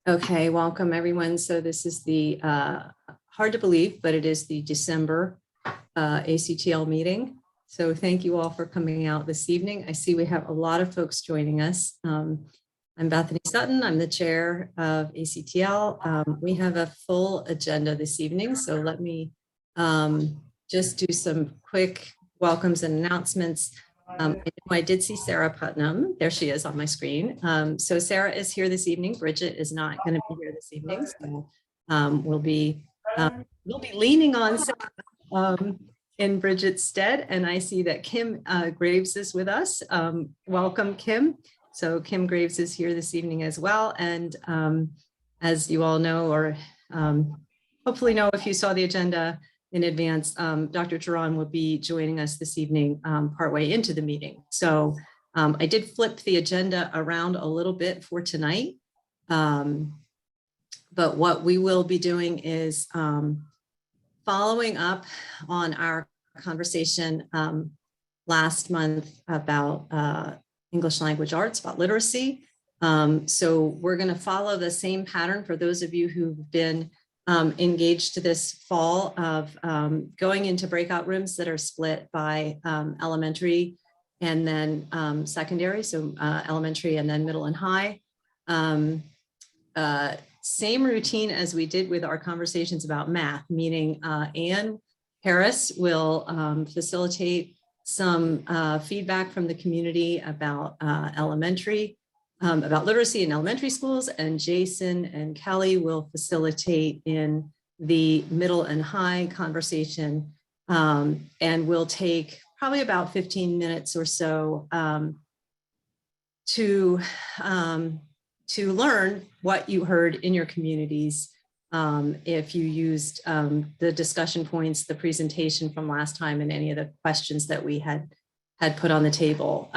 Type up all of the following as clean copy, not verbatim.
Okay, welcome everyone. So this is the, hard to believe, but it is the December ACTL meeting. So thank you all for coming out this evening. I see we have a lot of folks joining us. I'm Bethany Sutton. I'm the chair of ACTL. We have a full agenda this evening, so let me just do some quick welcomes and announcements. I did see Sarah Putnam. There she is on my screen. So Sarah is here this evening. Bridget is not going to be here this evening. So we'll be leaning on Sarah in Bridget's stead. And I see that Kim Graves is with us. Welcome, Kim. So Kim Graves is here this evening as well. And as you all know, or hopefully know if you saw the agenda in advance, Dr. Duran will be joining us this evening partway into the meeting. So I did flip the agenda around a little bit for tonight. But what we will be doing is following up on our conversation last month about English language arts, about literacy. So we're going to follow the same pattern for those of you who've been engaged this fall of going into breakout rooms that are split by elementary and then secondary, so elementary and then middle and high. Same routine as we did with our conversations about math, meaning Anne Harris will facilitate some feedback from the community about elementary, about literacy in elementary schools, and Jason and Kelly will facilitate in the middle and high conversation, and we'll take probably about 15 minutes or so to learn what you heard in your communities, if you used the discussion points, the presentation from last time, and any of the questions that we had put on the table.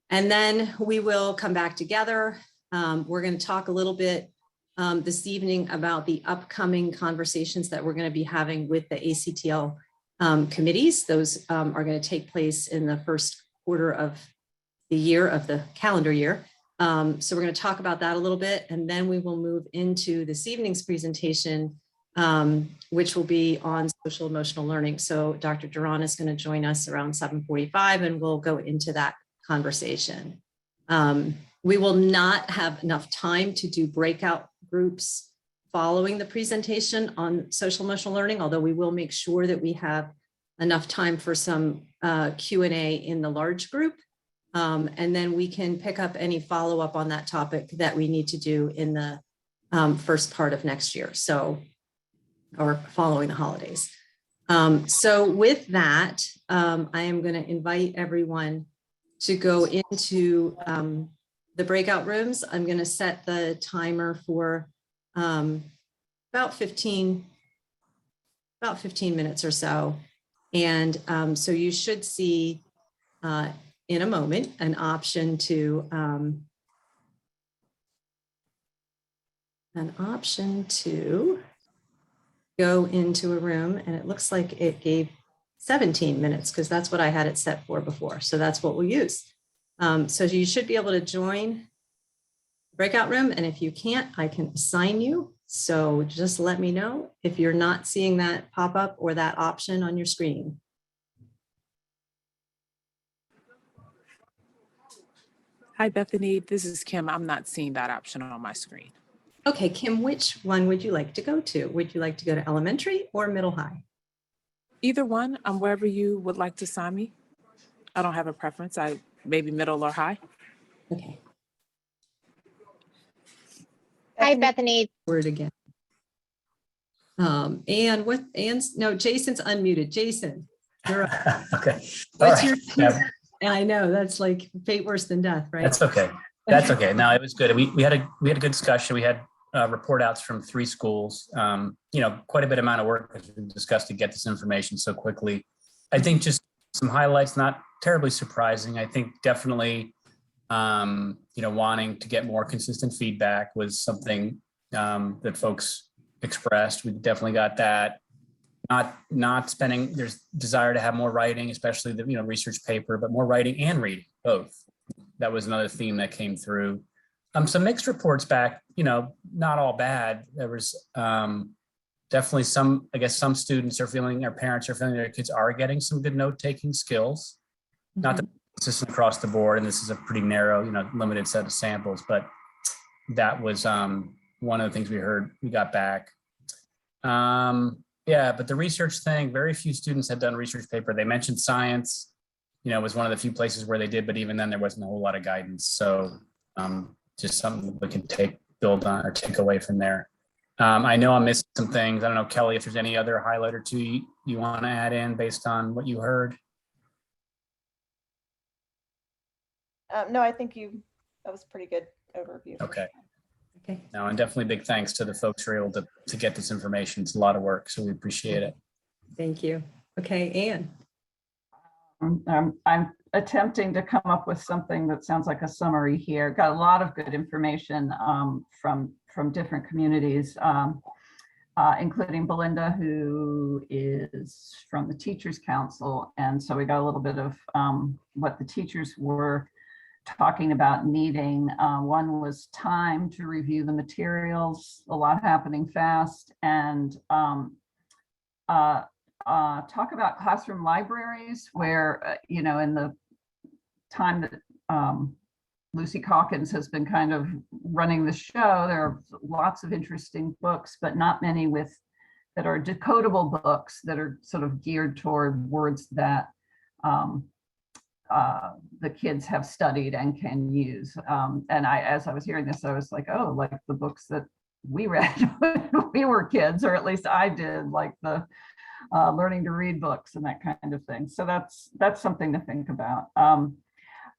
And then we will come back together. We're going to talk a little bit this evening about the upcoming conversations that we're going to be having with the ACTL committees. Those are going to take place in the first quarter of the year, of the calendar year. So we're going to talk about that a little bit, and then we will move into this evening's presentation, which will be on social emotional learning. So Dr. Duran is going to join us around 7:45, and we'll go into that conversation. We will not have enough time to do breakout groups following the presentation on social emotional learning, although we will make sure that we have enough time for some Q&A in the large group. And then we can pick up any follow-up on that topic that we need to do in the first part of next year, so, or following the holidays. So with that, I am going to invite everyone to go into the breakout rooms. I'm going to set the timer for about 15 minutes or so. And so you should see in a moment an option to go into a room, and it looks like it gave 17 minutes because that's what I had it set for before. So that's what we'll use. So you should be able to join the breakout room. And if you can't, I can assign you. So just let me know if you're not seeing that pop up or that option on your screen. Hi, Bethany. This is Kim. I'm not seeing that option on my screen. Okay, Kim, which one would you like to go to? Would you like to go to elementary or middle high? Either one, wherever you would like to assign me. I don't have a preference. Maybe middle or high. Okay. Hi, Bethany. Word again. No, Jason's unmuted. Jason, you're up. Okay. What's your I know that's like fate worse than death, right? That's okay. That's okay. No, it was good. We had a good discussion. We had report outs from 3 schools. Quite a bit amount of work has been discussed to get this information so quickly. I think just some highlights, not terribly surprising. I think definitely, wanting to get more consistent feedback was something that folks expressed. We definitely got that. Not spending, there's desire to have more writing, especially the research paper, but more writing and reading, both. That was another theme that came through. Some mixed reports back, not all bad. There was definitely some, I guess some students are feeling, their parents are feeling their kids are getting some good note-taking skills. Not that it's consistent across the board, and this is a pretty narrow, limited set of samples, but that was one of the things we got back. Yeah, but the research thing, very few students had done a research paper. They mentioned science, was one of the few places where they did, but even then there wasn't a whole lot of guidance. So just something we can build on or take away from there. I know I'm missing some things. I don't know, Kelly, if there's any other highlight or two you want to add in based on what you heard. No, I think that was a pretty good overview. Okay. Okay. No, and definitely big thanks to the folks who are able to get this information. It's a lot of work, so we appreciate it. Thank you. Okay, Anne. I'm attempting to come up with something that sounds like a summary here. Got a lot of good information from different communities, including Belinda, who is from the Teachers Council. And so we got a little bit of what the teachers were talking about needing. One was time to review the materials, a lot happening fast, and talk about classroom libraries where, in the time that Lucy Calkins has been kind of running the show, there are lots of interesting books, but not many that are decodable books that are sort of geared toward words that the kids have studied and can use. And as I was hearing this, I was like, oh, like the books that we read when we were kids, or at least I did, like the learning to read books and that kind of thing. So that's something to think about.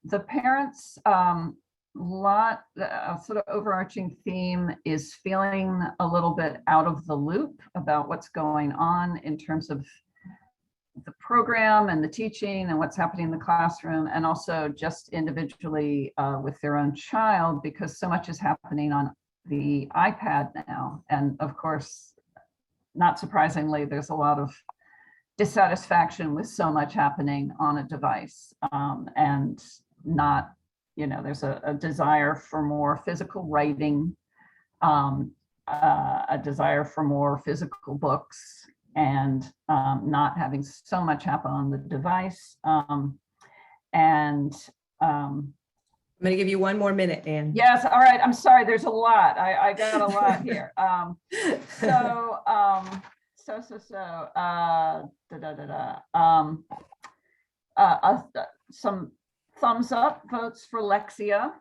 The parents, sort of overarching theme is feeling a little bit out of the loop about what's going on in terms of the program and the teaching and what's happening in the classroom, and also just individually with their own child, because so much is happening on the iPad now. And of course, not surprisingly, there's a lot of dissatisfaction with so much happening on a device, and not, there's a desire for more physical writing, a desire for more physical books, and not having so much happen on the device. I'm going to give you one more minute, Anne. Yes, all right. I'm sorry. There's a lot. I got a lot here. Some thumbs up votes for Lexia.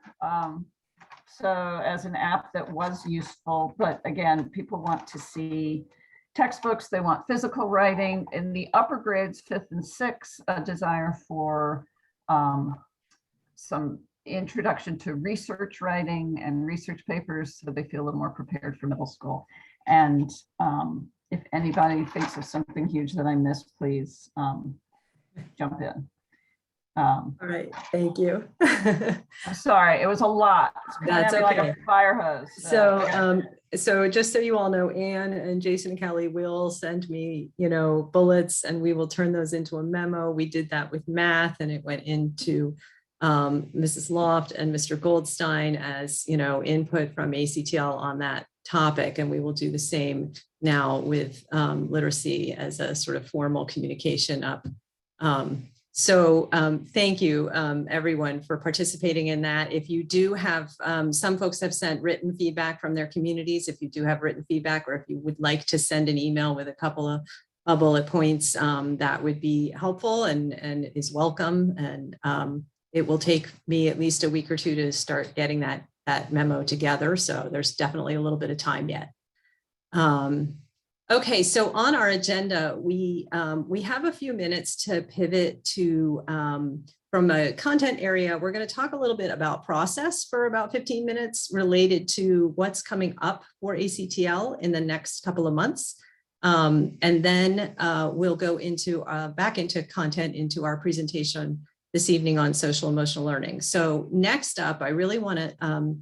So as an app that was useful, but again, people want to see textbooks, they want physical writing. In the upper grades, 5th and 6th, a desire for some introduction to research writing and research papers, so they feel a little more prepared for middle school. And if anybody thinks of something huge that I missed, please jump in. All right, thank you. I'm sorry, it was a lot. That's okay. Like a fire hose. So just so you all know, Anne and Jason and Kelly will send me, bullets, and we will turn those into a memo. We did that with math, and it went into Mrs. Loft and Mr. Goldstein as, input from ACTL on that topic. And we will do the same now with literacy as a sort of formal communication up. So thank you, everyone, for participating in that. If you do have, some folks have sent written feedback from their communities. If you do have written feedback, or if you would like to send an email with a couple of bullet points, that would be helpful and is welcome. And it will take me at least a week or two to start getting that memo together. So there's definitely a little bit of time yet. Okay, so on our agenda, we have a few minutes to pivot to, from a content area, we're going to talk a little bit about process for about 15 minutes related to what's coming up for ACTL in the next couple of months. And then we'll go into back into content into our presentation this evening on social emotional learning. So next up, I really want to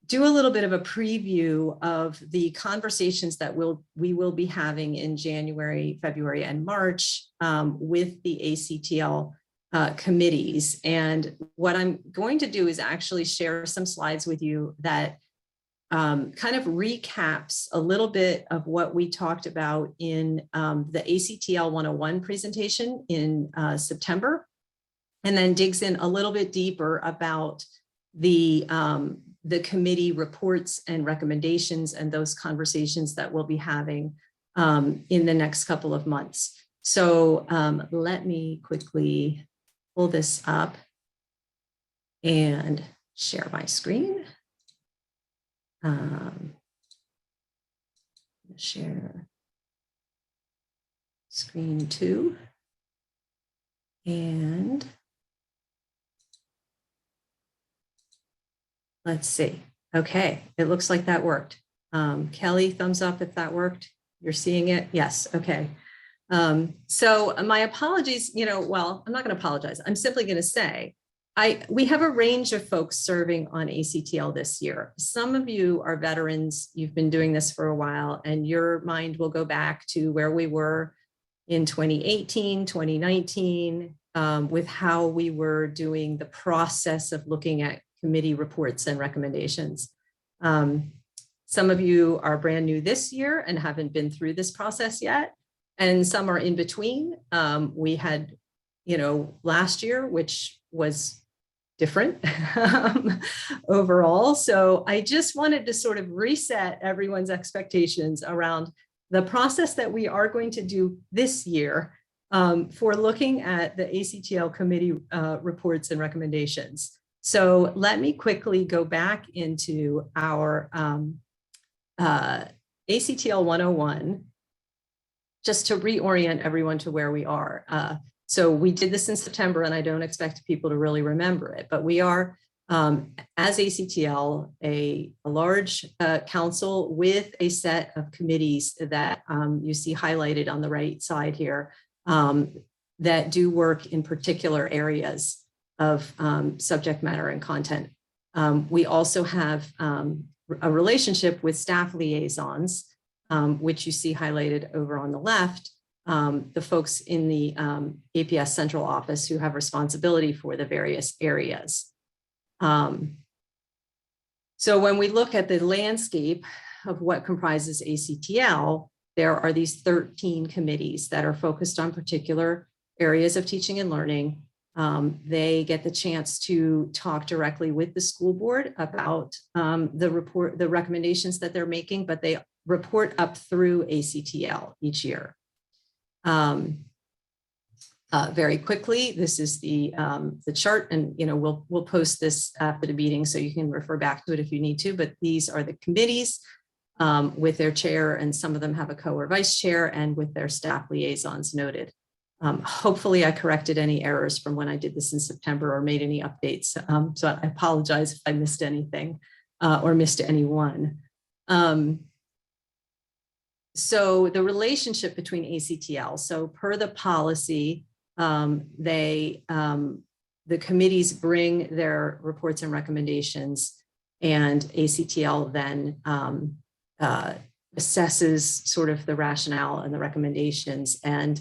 do a little bit of a preview of the conversations that we will be having in January, February, and March with the ACTL committees. And what I'm going to do is actually share some slides with you that kind of recaps a little bit of what we talked about in the ACTL 101 presentation in September, and then digs in a little bit deeper about the committee reports and recommendations and those conversations that we'll be having in the next couple of months. So let me quickly pull this up and share my screen. Share screen 2. And let's see. Okay, it looks like that worked. Kelly, thumbs up if that worked. You're seeing it? Yes, okay. So my apologies, well, I'm not going to apologize. I'm simply going to say, we have a range of folks serving on ACTL this year. Some of you are veterans. You've been doing this for a while, and your mind will go back to where we were in 2018, 2019, with how we were doing the process of looking at committee reports and recommendations. Some of you are brand new this year and haven't been through this process yet, and some are in between. We had, last year, which was different overall. So I just wanted to sort of reset everyone's expectations around the process that we are going to do this year for looking at the ACTL committee reports and recommendations. So let me quickly go back into our ACTL 101, just to reorient everyone to where we are. So we did this in September, and I don't expect people to really remember it, but we are, as ACTL, a large council with a set of committees that you see highlighted on the right side here that do work in particular areas of subject matter and content. We also have a relationship with staff liaisons, which you see highlighted over on the left, the folks in the APS central office who have responsibility for the various areas. So when we look at the landscape of what comprises ACTL, there are these 13 committees that are focused on particular areas of teaching and learning. They get the chance to talk directly with the school board about the recommendations that they're making, but they report up through ACTL each year. Very quickly, this is the chart, and we'll post this after the meeting so you can refer back to it if you need to, but these are the committees with their chair, and some of them have a co or vice chair, and with their staff liaisons noted. Hopefully I corrected any errors from when I did this in September or made any updates. So I apologize if I missed anything or missed anyone. So the relationship between ACTL, so per the policy, the committees bring their reports and recommendations, and ACTL then assesses sort of the rationale and the recommendations, and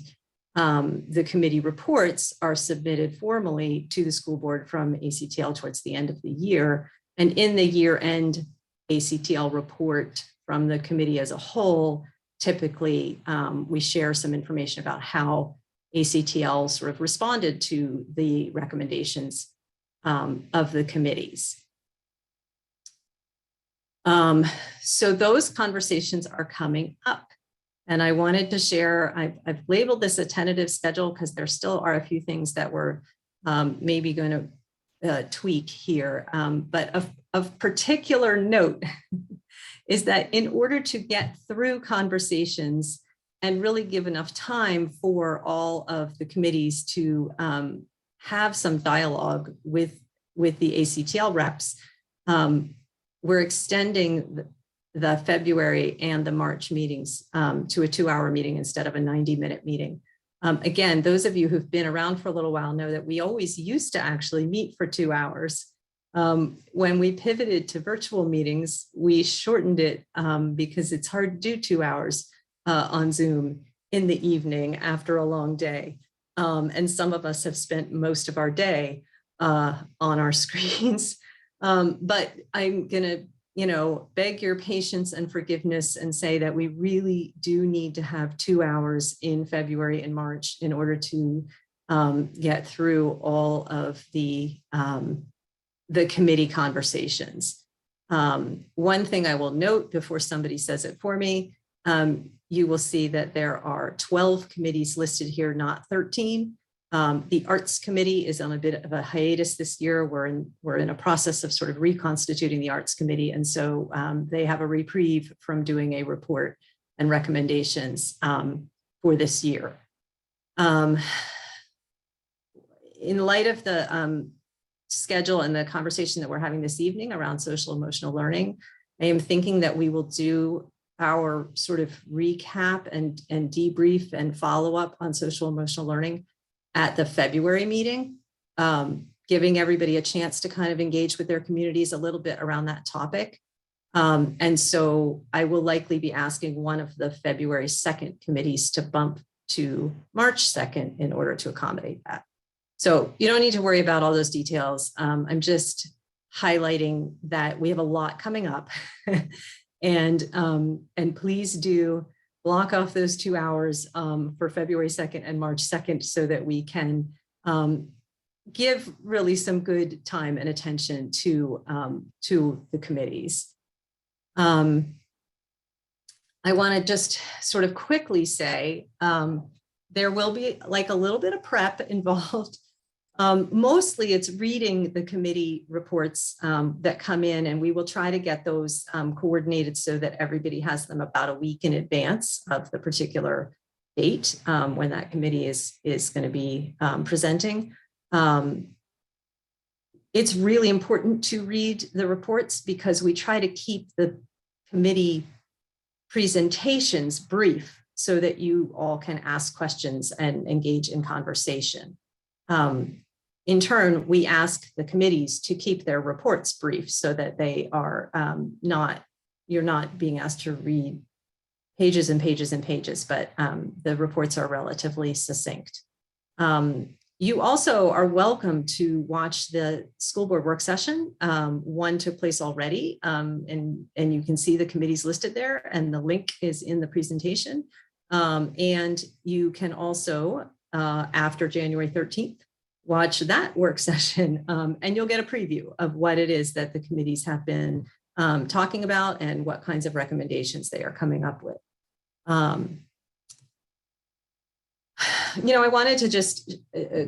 the committee reports are submitted formally to the school board from ACTL towards the end of the year. And in the year-end ACTL report from the committee as a whole, typically we share some information about how ACTL sort of responded to the recommendations of the committees. So those conversations are coming up. And I wanted to share, I've labeled this a tentative schedule because there still are a few things that we're maybe going to tweak here. But of particular note is that in order to get through conversations and really give enough time for all of the committees to have some dialogue with the ACTL reps, we're extending the February and the March meetings to a 2-hour meeting instead of a 90-minute meeting. Again, those of you who've been around for a little while know that we always used to actually meet for 2 hours. When we pivoted to virtual meetings, we shortened it because it's hard to do 2 hours on Zoom in the evening after a long day. And some of us have spent most of our day on our screens. But I'm gonna, beg your patience and forgiveness and say that we really do need to have 2 hours in February and March in order to get through all of the committee conversations. One thing I will note before somebody says it for me, you will see that there are 12 committees listed here, not 13. The Arts Committee is on a bit of a hiatus this year. We're in a process of sort of reconstituting the Arts Committee. And so they have a reprieve from doing a report and recommendations for this year. In light of the schedule and the conversation that we're having this evening around social emotional learning, I am thinking that we will do our sort of recap and debrief and follow up on social emotional learning at the February meeting, giving everybody a chance to kind of engage with their communities a little bit around that topic. And so I will likely be asking one of the February 2nd committees to bump to March 2nd in order to accommodate that. So you don't need to worry about all those details. I'm just highlighting that we have a lot coming up and please do block off those 2 hours for February 2nd and March 2nd so that we can give really some good time and attention to the committees. I want to just sort of quickly say there will be like a little bit of prep involved. Mostly it's reading the committee reports that come in, and we will try to get those coordinated so that everybody has them about a week in advance of the particular date when that committee is going to be presenting. It's really important to read the reports because we try to keep the committee presentations brief so that you all can ask questions and engage in conversation. In turn, we ask the committees to keep their reports brief so that they are you're not being asked to read pages and pages and pages, but the reports are relatively succinct. You also are welcome to watch the school board work session. One took place already, and you can see the committees listed there, and the link is in the presentation. And you can also, after January 13th, watch that work session, and you'll get a preview of what it is that the committees have been talking about and what kinds of recommendations they are coming up with. I wanted to just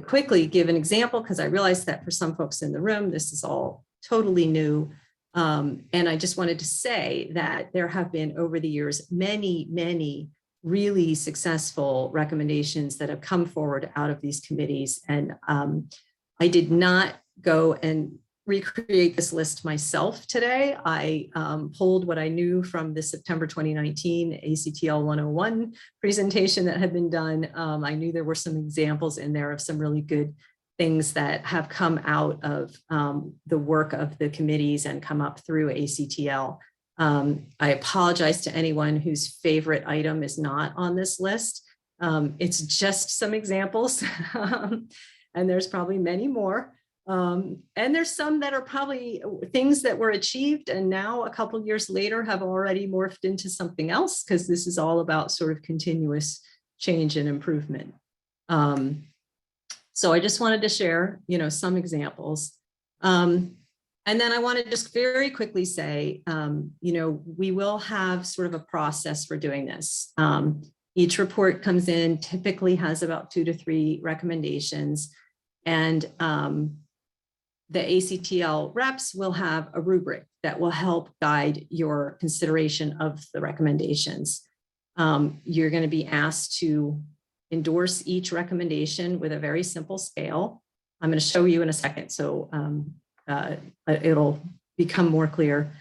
quickly give an example because I realized that for some folks in the room, this is all totally new. And I just wanted to say that there have been over the years, many really successful recommendations that have come forward out of these committees. And I did not go and recreate this list myself today. I pulled what I knew from the September 2019 ACTL 101 presentation that had been done. I knew there were some examples in there of some really good things that have come out of the work of the committees and come up through ACTL. I apologize to anyone whose favorite item is not on this list. It's just some examples, and there's probably many more. And there's some that are probably things that were achieved and now a couple of years later have already morphed into something else, because this is all about sort of continuous change and improvement. So I just wanted to share, some examples. And then I want to just very quickly say, we will have sort of a process for doing this. Each report comes in, typically has about 2 to 3 recommendations, and the ACTL reps will have a rubric that will help guide your consideration of the recommendations. You're going to be asked to endorse each recommendation with a very simple scale. I'm going to show you in a second, so it'll become more clear.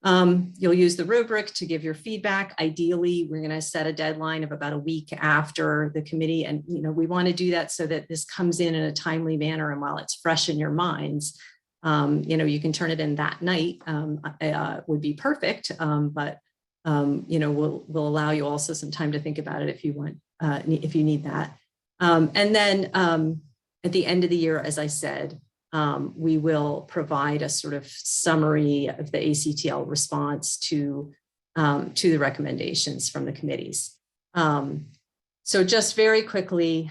You'll use the rubric to give your feedback. Ideally, we're going to set a deadline of about a week after the committee. And, we want to do that so that this comes in a timely manner. And while it's fresh in your minds, you can turn it in that night, would be perfect. But, we'll allow you also some time to think about it if you want, if you need that. And then at the end of the year, as I said, we will provide a sort of summary of the ACTL response to the recommendations from the committees. So just very quickly,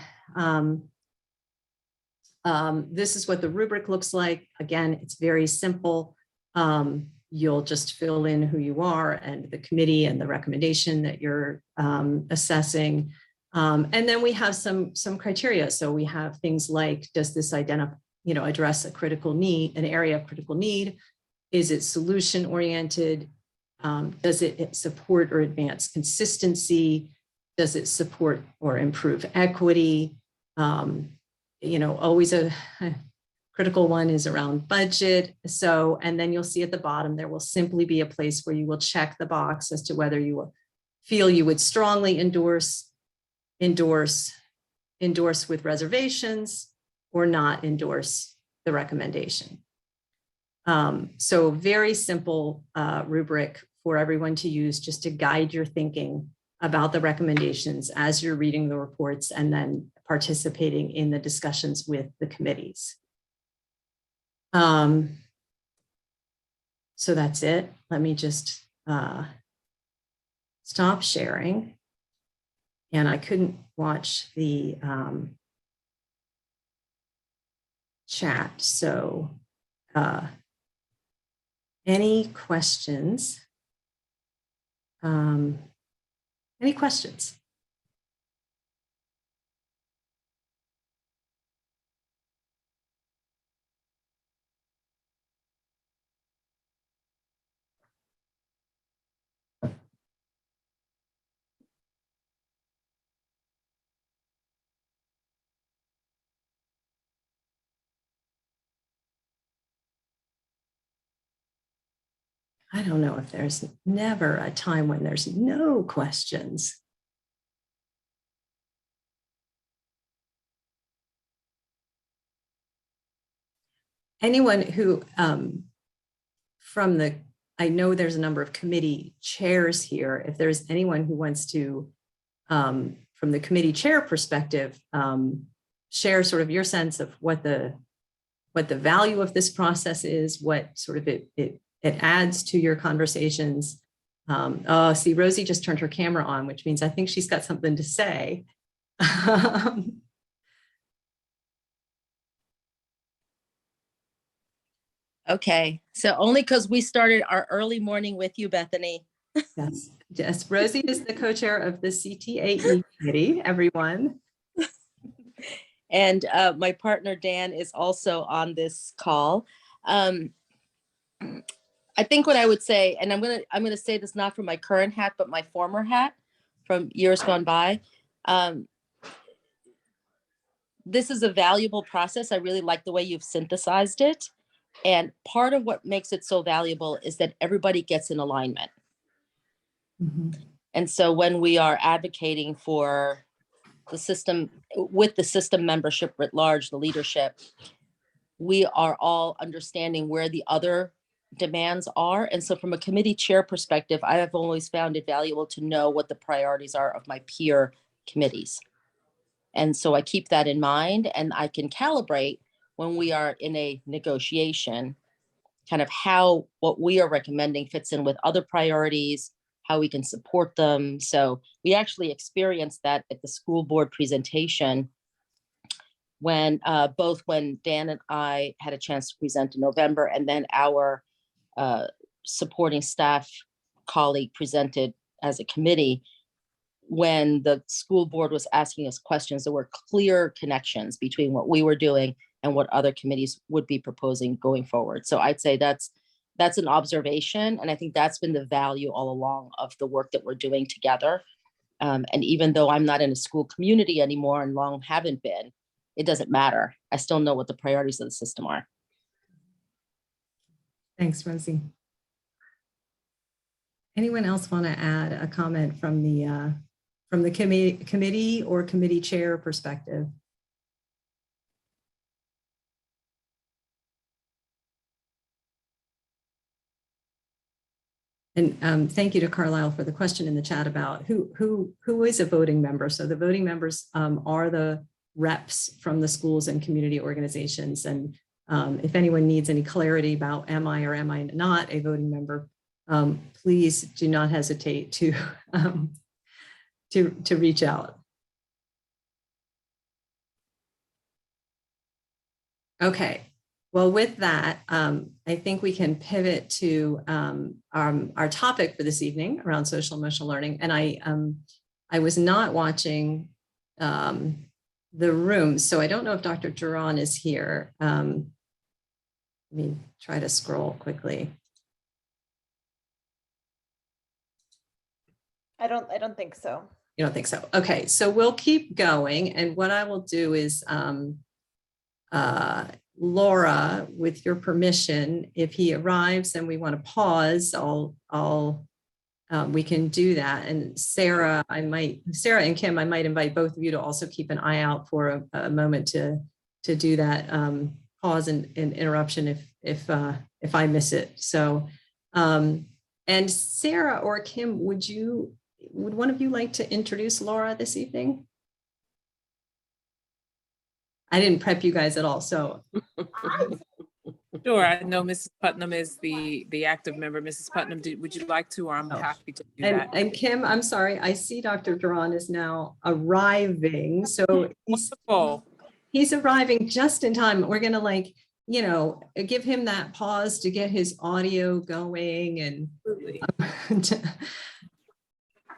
this is what the rubric looks like. Again, it's very simple. You'll just fill in who you are and the committee and the recommendation that you're assessing. And then we have some criteria. So we have things like, does this address a critical need, an area of critical need? Is it solution oriented? Does it support or advance consistency? Does it support or improve equity? Always a critical one is around budget. So, and then you'll see at the bottom, there will simply be a place where you will check the box as to whether you feel you would strongly endorse with reservations or not endorse the recommendation. So very simple rubric for everyone to use just to guide your thinking about the recommendations as you're reading the reports and then participating in the discussions with the committees. So that's it. Let me just stop sharing. And I couldn't watch the chat. So any questions? Any questions? I don't know if there's never a time when there's no questions. Anyone who I know there's a number of committee chairs here. If there's anyone who wants to, from the committee chair perspective, share sort of your sense of what the value of this process is, what sort of it adds to your conversations. Oh, see, Rosie just turned her camera on, which means I think she's got something to say. Okay, so only because we started our early morning with you, Bethany. Yes, Rosie is the co-chair of the CTAE committee, everyone. And my partner, Dan, is also on this call. I think what I would say, and I'm gonna say this not from my current hat, but my former hat from years gone by. This is a valuable process. I really like the way you've synthesized it. And part of what makes it so valuable is that everybody gets in alignment. Mm-hmm. And so when we are advocating for the system, with the system membership writ large, the leadership, we are all understanding where the other demands are. And so from a committee chair perspective, I have always found it valuable to know what the priorities are of my peer committees. And so I keep that in mind, and I can calibrate when we are in a negotiation, kind of how what we are recommending fits in with other priorities, how we can support them. So we actually experienced that at the school board presentation when both when Dan and I had a chance to present in November, and then our supporting staff colleague presented as a committee. When the school board was asking us questions, there were clear connections between what we were doing and what other committees would be proposing going forward. So I'd say that's an observation. And I think that's been the value all along of the work that we're doing together. And even though I'm not in a school community anymore and long haven't been, it doesn't matter. I still know what the priorities of the system are. Thanks, Rosie. Anyone else want to add a comment from the committee or committee chair perspective? And thank you to Carlisle for the question in the chat about who is a voting member. So the voting members are the reps from the schools and community organizations. And if anyone needs any clarity about am I or am I not a voting member, please do not hesitate to reach out. Okay, well, with that, I think we can pivot to our topic for this evening around social emotional learning. And I was not watching the room, so I don't know if Dr. Duran is here. Let me try to scroll quickly. I don't think so. You don't think so? Okay, so we'll keep going. And what I will do is, Laura, with your permission, if he arrives and we want to pause, we can do that. And Sarah and Kim, I might invite both of you to also keep an eye out for a moment to do that pause and interruption if I miss it. So, and Sarah or Kim, would one of you like to introduce Laura this evening? I didn't prep you guys at all, so. Sure, I know Mrs. Putnam is the active member. Mrs. Putnam, would you like to, or I'm happy to do that. And Kim, I'm sorry, I see Dr. Duran is now arriving. So he's arriving just in time. We're gonna give him that pause to get his audio going. And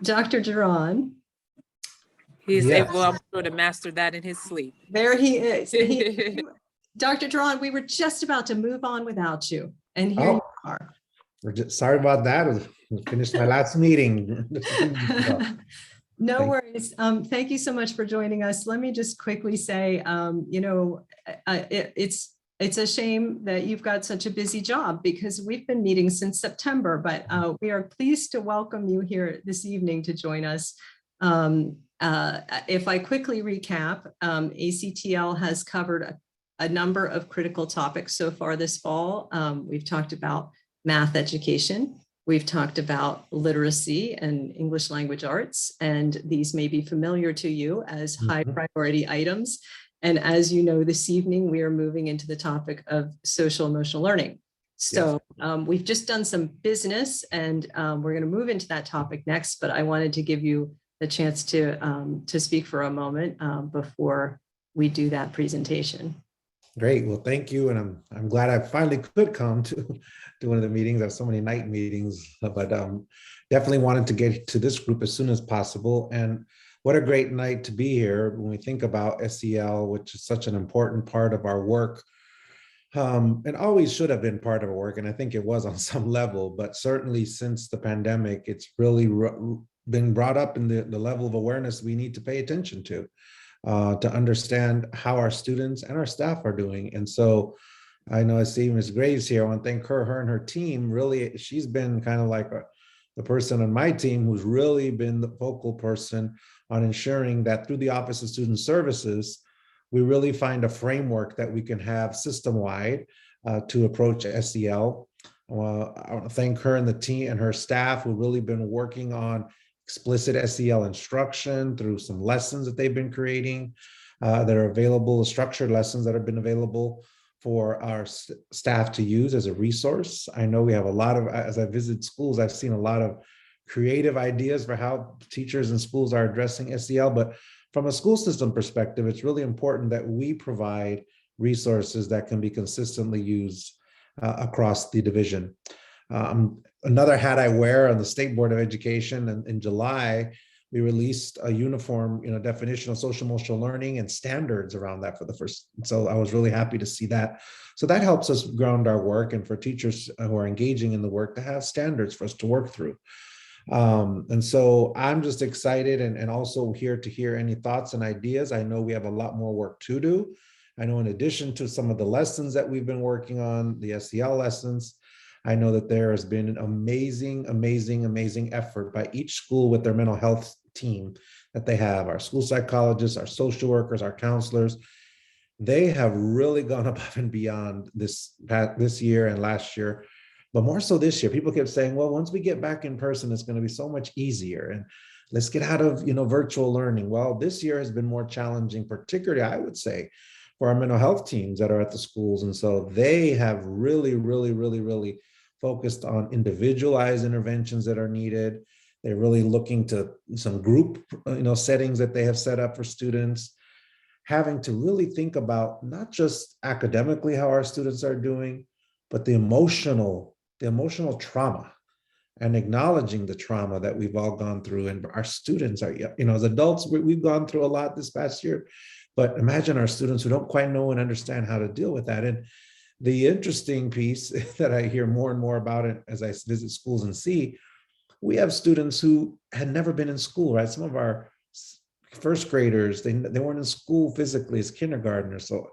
Dr. Duran. He's Yes. able, I'm sure, to master that in his sleep. There he is. Dr. Duran, we were just about to move on without you. And here you are. Sorry about that. I finished my last meeting. No worries. Thank you so much for joining us. Let me just quickly say, it's a shame that you've got such a busy job because we've been meeting since September, but we are pleased to welcome you here this evening to join us. If I quickly recap, ACTL has covered a number of critical topics so far this fall. We've talked about math education. We've talked about literacy and English language arts, and these may be familiar to you as high priority items. And as you know, this evening, we are moving into the topic of social emotional learning. So we've just done some business and we're going to move into that topic next, but I wanted to give you the chance to speak for a moment before we do that presentation. Great. Well, thank you. And I'm glad I finally could come to one of the meetings. I have so many night meetings, but definitely wanted to get to this group as soon as possible. And what a great night to be here when we think about SEL, which is such an important part of our work. And always should have been part of our work. And I think it was on some level, but certainly since the pandemic, it's really been brought up in the level of awareness we need to pay attention to understand how our students and our staff are doing. And so I know I see Ms. Graves here. I want to thank her and her team. Really, she's been kind of like the person on my team who's really been the focal person on ensuring that through the Office of Student Services, we really find a framework that we can have system-wide to approach SEL. I want to thank her and the team and her staff who've really been working on explicit SEL instruction through some lessons that they've been creating that are available, structured lessons that have been available for our staff to use as a resource. I know we have a lot of, as I visit schools, I've seen a lot of creative ideas for how teachers and schools are addressing SEL, but from a school system perspective, it's really important that we provide resources that can be consistently used across the division. Another hat I wear on the State Board of Education, and in July, we released a uniform definition of social emotional learning and standards around that for the first. So I was really happy to see that. So that helps us ground our work and for teachers who are engaging in the work to have standards for us to work through. And so I'm just excited and also here to hear any thoughts and ideas. I know we have a lot more work to do. I know in addition to some of the lessons that we've been working on, the SEL lessons, I know that there has been an amazing effort by each school with their mental health team that they have, our school psychologists, our social workers, our counselors. They have really gone above and beyond this year and last year, but more so this year. People kept saying, well, once we get back in person, it's going to be so much easier. And let's get out of, virtual learning. Well, this year has been more challenging, particularly, I would say, for our mental health teams that are at the schools. And so they have really, really, really, really focused on individualized interventions that are needed. They're really looking to some group, settings that they have set up for students, having to really think about not just academically how our students are doing, but the emotional trauma, and acknowledging the trauma that we've all gone through. And our students are, as adults, we've gone through a lot this past year, but imagine our students who don't quite know and understand how to deal with that. And the interesting piece that I hear more and more about it as I visit schools and see, we have students who had never been in school, right? Some of our first graders, they weren't in school physically as kindergartners. So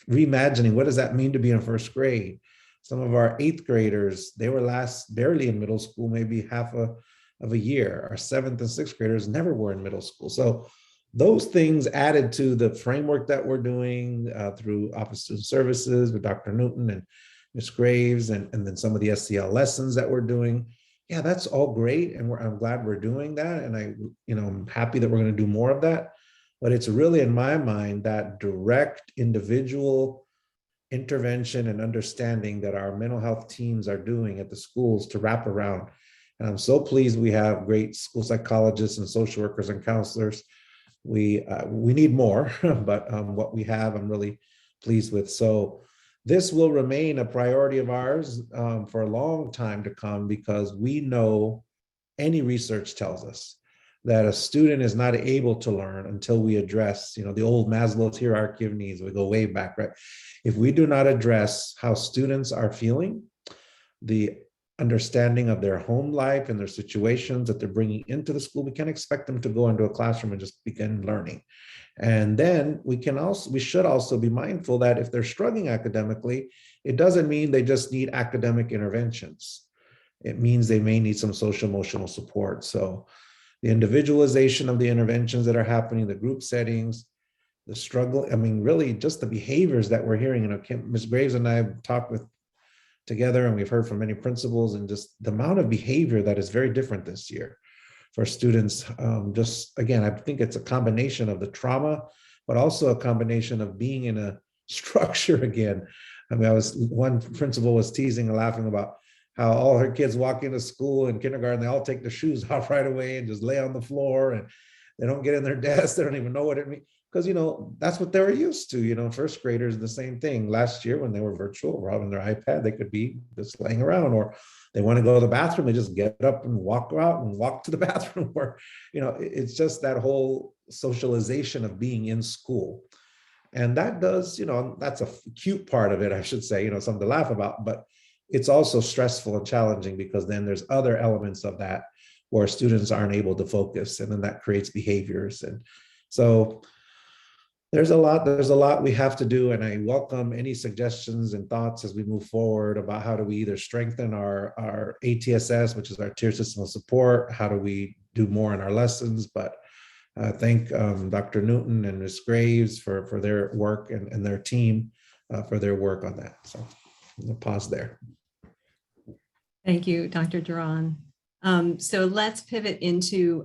reimagining, what does that mean to be in first grade? Some of our 8th graders, they were last barely in middle school, maybe half of a year. Our 7th and 6th graders never were in middle school. So those things added to the framework that we're doing through Office of Student Services with Dr. Newton and Ms. Graves, and then some of the SEL lessons that we're doing. Yeah, that's all great. And I'm glad we're doing that. And I'm happy that we're going to do more of that. But it's really, in my mind, that direct individual intervention and understanding that our mental health teams are doing at the schools to wrap around. And I'm so pleased we have great school psychologists and social workers and counselors. We need more, but what we have, I'm really pleased with. So this will remain a priority of ours for a long time to come, because we know any research tells us that a student is not able to learn until we address, the old Maslow's hierarchy of needs. We go way back, right? If we do not address how students are feeling, the understanding of their home life and their situations that they're bringing into the school, we can't expect them to go into a classroom and just begin learning. And then we should also be mindful that if they're struggling academically, it doesn't mean they just need academic interventions. It means they may need some social emotional support. So the individualization of the interventions that are happening, the group settings, the struggle, really just the behaviors that we're hearing. Ms. Graves and I have talked together, and we've heard from many principals, and just the amount of behavior that is very different this year for students. Just again, I think it's a combination of the trauma, but also a combination of being in a structure again. One principal was teasing and laughing about how all her kids walk into school in kindergarten, they all take their shoes off right away and just lay on the floor, and they don't get in their desk. They don't even know what it means, because, that's what they were used to. First graders, the same thing. Last year when they were virtual or on their iPad, they could be just laying around, or they want to go to the bathroom, they just get up and walk out and walk to the bathroom, or, it's just that whole socialization of being in school. And that does, that's a cute part of it, I should say, something to laugh about, but it's also stressful and challenging, because then there's other elements of that where students aren't able to focus, and then that creates behaviors. And so there's a lot we have to do, and I welcome any suggestions and thoughts as we move forward about how do we either strengthen our ATSS, which is our tier system of support, how do we do more in our lessons. But thank Dr. Newton and Ms. Graves for their work, and their team for their work on that. So I'll pause there. Thank you, Dr. Duran. So let's pivot into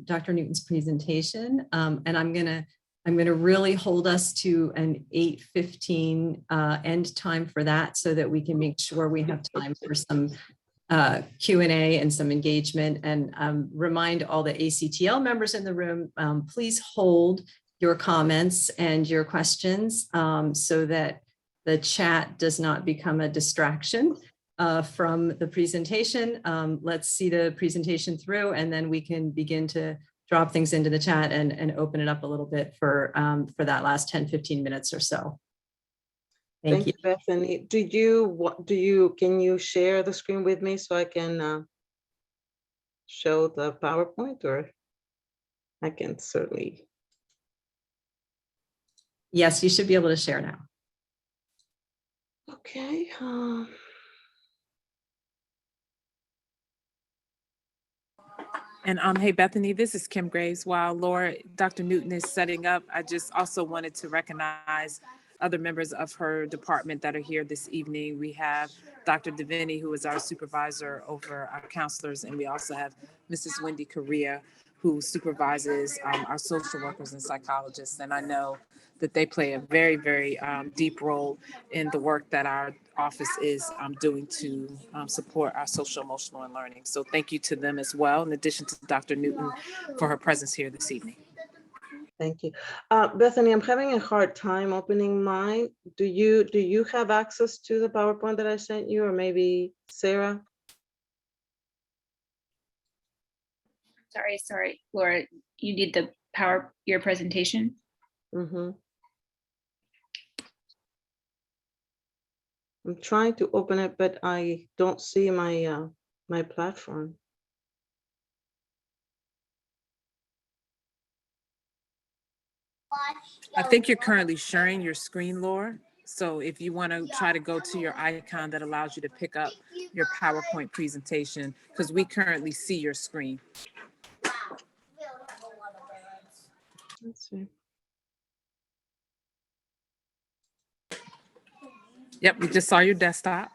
Dr. Newton's presentation, and I'm gonna really hold us to an 8:15 end time for that, so that we can make sure we have time for some Q&A and some engagement. And remind all the ACTL members in the room, please hold your comments and your questions so that the chat does not become a distraction from the presentation. Let's see the presentation through, and then we can begin to drop things into the chat and open it up a little bit for that last 10-15 minutes or so. Thank you. Bethany. Can you share the screen with me so I can show the PowerPoint, or I can certainly. Yes, you should be able to share now. Okay. And hey, Bethany, this is Kim Graves. While Dr. Newton is setting up, I just also wanted to recognize other members of her department that are here this evening. We have Dr. Devaney, who is our supervisor over our counselors, and we also have Mrs. Wendy Correa, who supervises our social workers and psychologists. And I know that they play a very, very deep role in the work that our office is doing to support our social, emotional, and learning. So thank you to them as well, in addition to Dr. Newton for her presence here this evening. Thank you. Bethany, I'm having a hard time opening mine. Do you have access to the PowerPoint that I sent you, or maybe Sarah? Sorry, Laura, you need your presentation? Mm-hmm. I'm trying to open it, but I don't see my my platform. I think you're currently sharing your screen, Laura. So if you want to try to go to your icon that allows you to pick up your PowerPoint presentation, because we currently see your screen. Let's see. Yep, we just saw your desktop.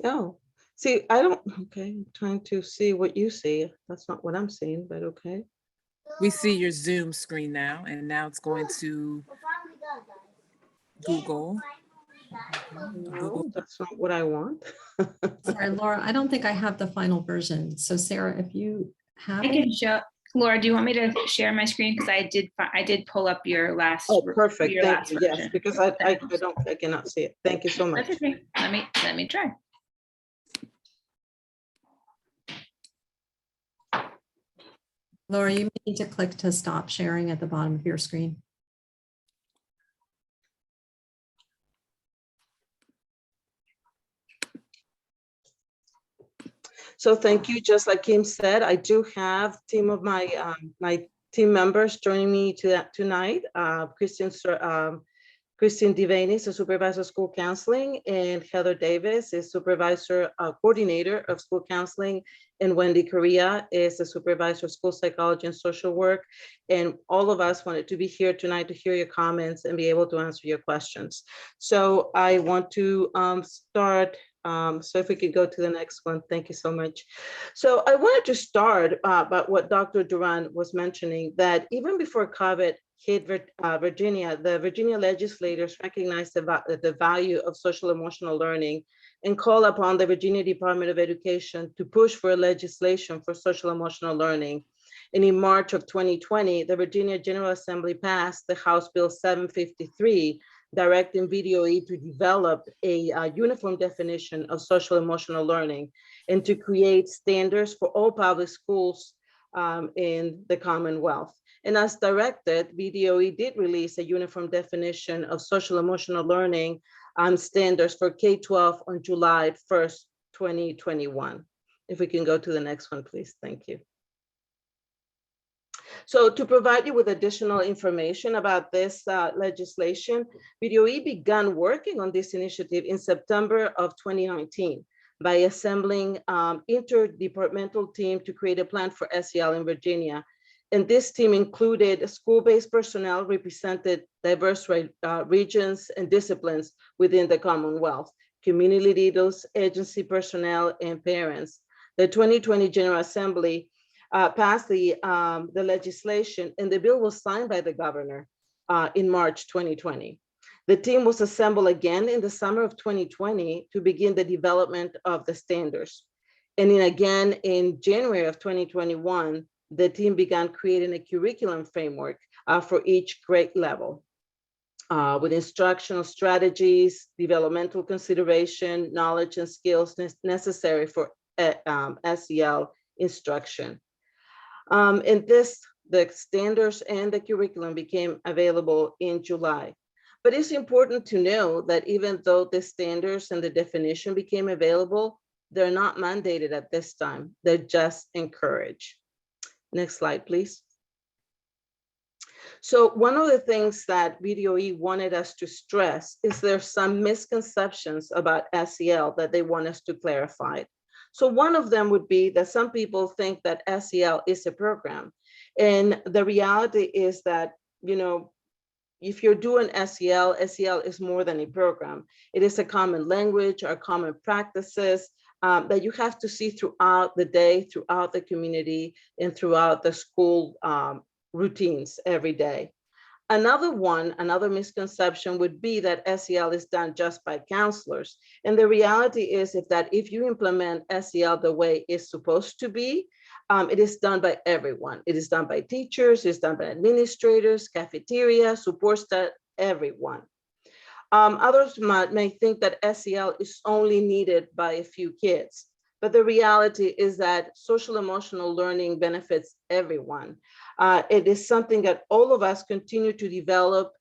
Oh, see, I don't, okay, I'm trying to see what you see. That's not what I'm seeing, but okay. We see your Zoom screen now, and now it's going to Google. No, that's not what I want. Sorry, Laura, I don't think I have the final version. So Sarah, if you have I it. can show, Laura, do you want me to share my screen? Because I did pull up your last. Oh, perfect. your Thank last you. Yes, version. because I cannot see it. Thank you so much. That's okay. Let me try. Laura, you need to click to stop sharing at the bottom of your screen. So thank you. Just like Kim said, I do have team of my my team members joining me tonight. Christine Devaney is a supervisor of school counseling, and Heather Davis is supervisor coordinator of school counseling, and Wendy Correa is a supervisor of school psychology and social work. And all of us wanted to be here tonight to hear your comments and be able to answer your questions. So I want to start. So if we could go to the next one, thank you so much. So I wanted to start about what Dr. Duran was mentioning, that even before COVID hit Virginia, the Virginia legislators recognized the value of social emotional learning and called upon the Virginia Department of Education to push for legislation for social emotional learning. And in March of 2020, the Virginia General Assembly passed the House Bill 753, directing VDOE to develop a uniform definition of social emotional learning and to create standards for all public schools in the Commonwealth. And as directed, VDOE did release a uniform definition of social emotional learning standards for K-12 on July 1st, 2021. If we can go to the next one, please. Thank you. So to provide you with additional information about this legislation, VDOE began working on this initiative in September of 2019 by assembling interdepartmental team to create a plan for SEL in Virginia. And this team included school-based personnel represented diverse regions and disciplines within the Commonwealth, community leaders, agency personnel, and parents. The 2020 General Assembly passed the legislation, and the bill was signed by the governor in March 2020. The team was assembled again in the summer of 2020 to begin the development of the standards. And then again in January of 2021, the team began creating a curriculum framework for each grade level with instructional strategies, developmental consideration, knowledge and skills necessary for SEL instruction. And the standards and the curriculum became available in July. But it's important to know that even though the standards and the definition became available, they're not mandated at this time. They're just encouraged. Next slide, please. So one of the things that VDOE wanted us to stress is there's some misconceptions about SEL that they want us to clarify. So one of them would be that some people think that SEL is a program. And the reality is that, you know, if you're doing SEL, SEL is more than a program. It is a common language or common practices that you have to see throughout the day, throughout the community, and throughout the school routines every day. Another misconception would be that SEL is done just by counselors. And the reality is if you implement SEL the way it's supposed to be, it is done by everyone. It is done by teachers, it's done by administrators, cafeteria, support staff, everyone. Others may think that SEL is only needed by a few kids, but the reality is that social emotional learning benefits everyone. It is something that all of us continue to develop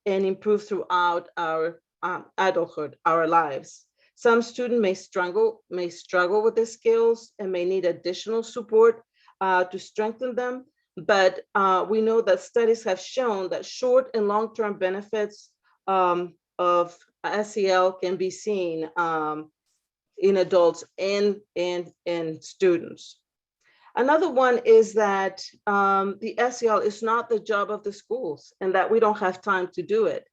and improve throughout our adulthood, our lives. Some students may struggle with the skills and may need additional support to strengthen them. But we know that studies have shown that short and long-term benefits of SEL can be seen in adults and students. Another one is that the SEL is not the job of the schools and that we don't have time to do it.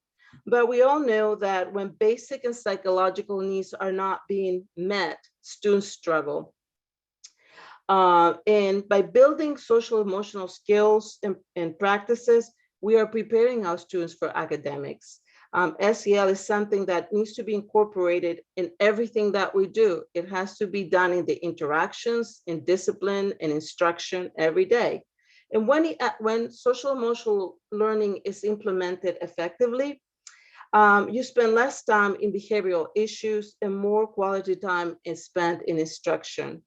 But we all know that when basic and psychological needs are not being met, students struggle. And by building social emotional skills and practices, we are preparing our students for academics. SEL is something that needs to be incorporated in everything that we do. It has to be done in the interactions, in discipline, and instruction every day. And when social emotional learning is implemented effectively, you spend less time in behavioral issues and more quality time is spent in instruction.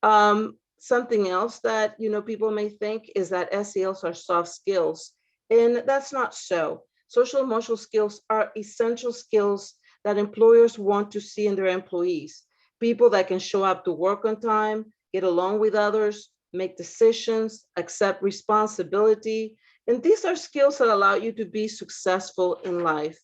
Something else that people may think is that SELs are soft skills, and that's not so. Social emotional skills are essential skills that employers want to see in their employees. People that can show up to work on time, get along with others, make decisions, accept responsibility. And these are skills that allow you to be successful in life.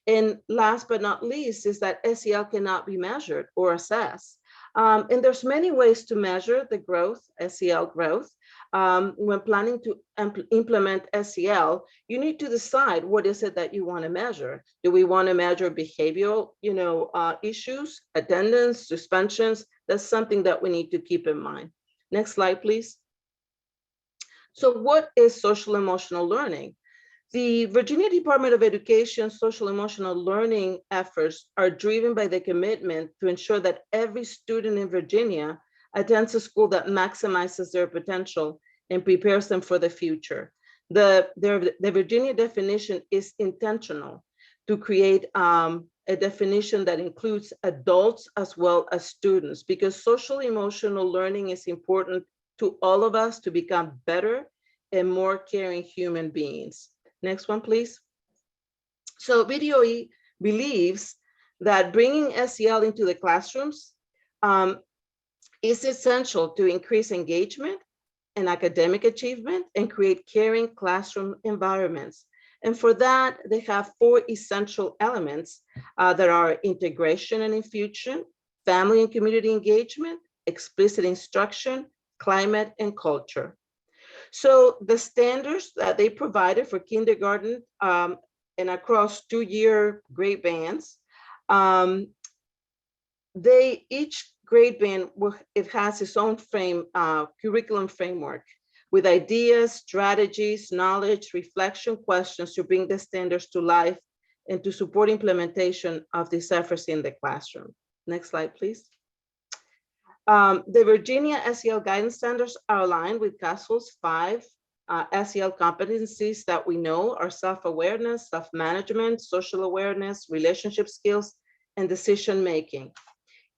And last but not least is that SEL cannot be measured or assessed. And there's many ways to measure the growth, SEL growth. When planning to implement SEL, you need to decide what is it that you want to measure. Do we want to measure behavioral, issues, attendance, suspensions? That's something that we need to keep in mind. Next slide, please. So what is social emotional learning? The Virginia Department of Education social emotional learning efforts are driven by the commitment to ensure that every student in Virginia attends a school that maximizes their potential and prepares them for the future. The Virginia definition is intentional to create a definition that includes adults as well as students, because social emotional learning is important to all of us to become better and more caring human beings. Next one, please. So VDOE believes that bringing SEL into the classrooms is essential to increase engagement and academic achievement and create caring classroom environments. And for that, they have 4 essential elements that are integration and infusion, family and community engagement, explicit instruction, climate, and culture. So the standards that they provided for kindergarten and across 2-year grade bands, each grade band, it has its own curriculum framework with ideas, strategies, knowledge, reflection, questions to bring the standards to life and to support implementation of these efforts in the classroom. Next slide, please. The Virginia SEL guidance standards are aligned with CASEL's 5 SEL competencies that we know are self-awareness, self-management, social awareness, relationship skills, and decision-making.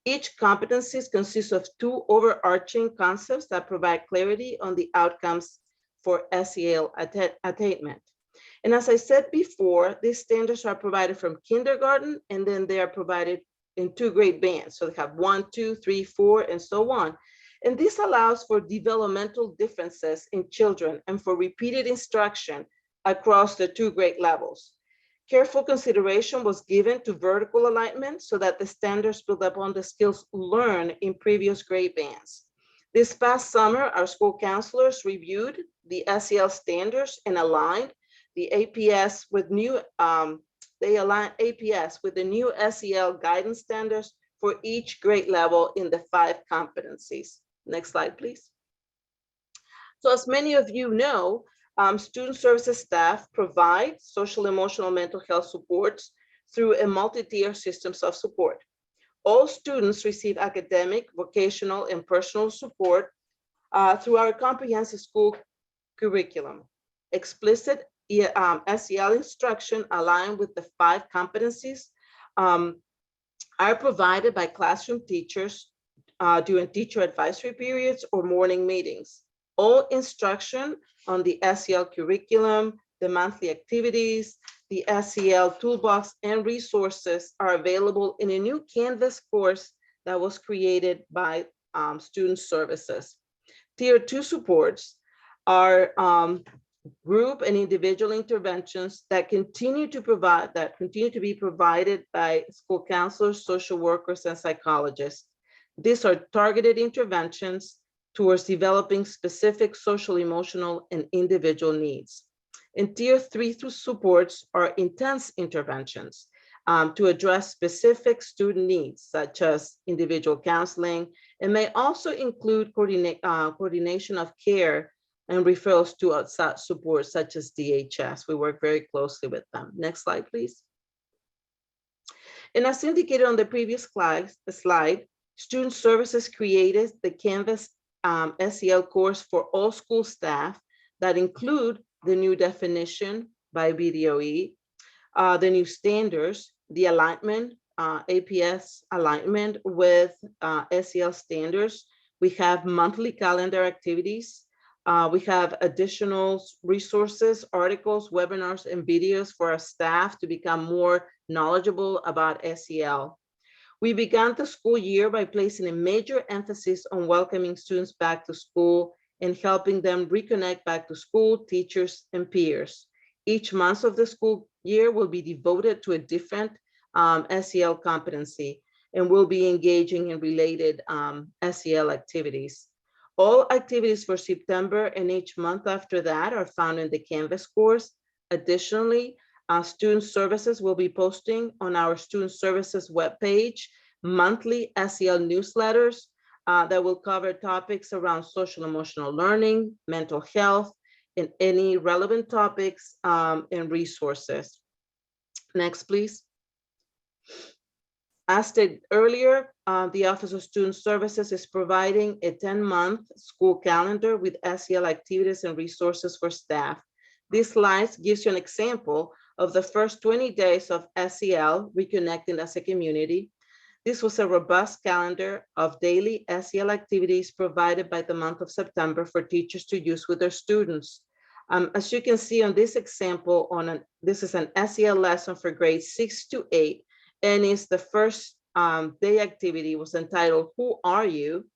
Each competency consists of 2 overarching concepts that provide clarity on the outcomes for SEL attainment. And as I said before, these standards are provided from kindergarten, and then they are provided in 2 grade bands. So they have 1, 2, 3, 4, and so on. And this allows for developmental differences in children and for repeated instruction across the 2 grade levels. Careful consideration was given to vertical alignment so that the standards build upon the skills learned in previous grade bands. This past summer, our school counselors reviewed the SEL standards and aligned the APS with new, they align APS with the new SEL guidance standards for each grade level in the 5 competencies. Next slide, please. So as many of you know, student services staff provide social, emotional, mental health supports through a multi-tier systems of support. All students receive academic, vocational, and personal support through our comprehensive school curriculum. Explicit SEL instruction aligned with the 5 competencies are provided by classroom teachers during teacher advisory periods or morning meetings. All instruction on the SEL curriculum, the monthly activities, the SEL toolbox, and resources are available in a new Canvas course that was created by student services. Tier 2 supports are group and individual interventions that continue to be provided by school counselors, social workers, and psychologists. These are targeted interventions towards developing specific social, emotional, and individual needs. And tier 3 through supports are intense interventions to address specific student needs, such as individual counseling, and may also include coordination of care and referrals to outside support, such as DHS. We work very closely with them. Next slide, please. And as indicated on the previous slide, student services created the Canvas SEL course for all school staff that include the new definition by BDOE, the new standards, the alignment, APS alignment with SEL standards. We have monthly calendar activities. We have additional resources, articles, webinars, and videos for our staff to become more knowledgeable about SEL. We began the school year by placing a major emphasis on welcoming students back to school and helping them reconnect back to school, teachers, and peers. Each month of the school year will be devoted to a different SEL competency, and we'll be engaging in related SEL activities. All activities for September and each month after that are found in the Canvas course. Additionally, student services will be posting on our student services webpage monthly SEL newsletters that will cover topics around social emotional learning, mental health, and any relevant topics and resources. Next, please. As stated earlier, the Office of Student Services is providing a 10-month school calendar with SEL activities and resources for staff. This slide gives you an example of the first 20 days of SEL, Reconnecting as a Community. This was a robust calendar of daily SEL activities provided by the month of September for teachers to use with their students. As you can see on this example, this is an SEL lesson for grades 6 to 8, and it's the first day activity was entitled, Who Are You?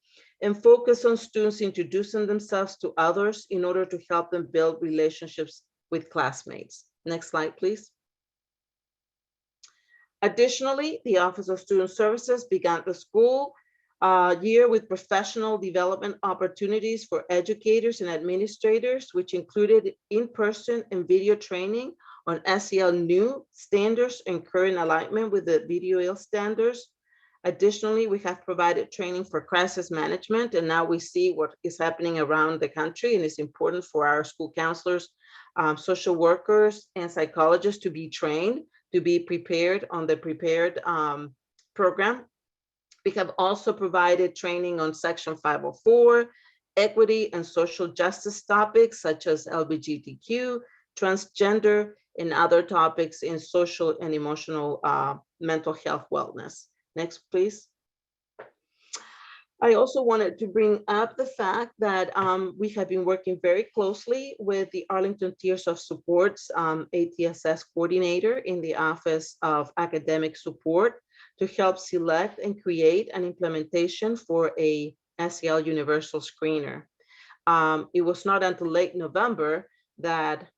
And focus on students introducing themselves to others in order to help them build relationships with classmates. Next slide, please. Additionally, the Office of Student Services began the school year with professional development opportunities for educators and administrators, which included in-person and video training on SEL new standards and current alignment with the BDOE standards. Additionally, we have provided training for crisis management, and now we see what is happening around the country, and it's important for our school counselors, social workers, and psychologists to be trained, to be prepared on the prepared program. We have also provided training on Section 504, equity and social justice topics such as LGBTQ, transgender, and other topics in social and emotional mental health wellness. Next, please. I also wanted to bring up the fact that we have been working very closely with the Arlington Tiers of Support's ATSS coordinator in the Office of Academic Support to help select and create an implementation for a SEL Universal Screener. It was not until late November that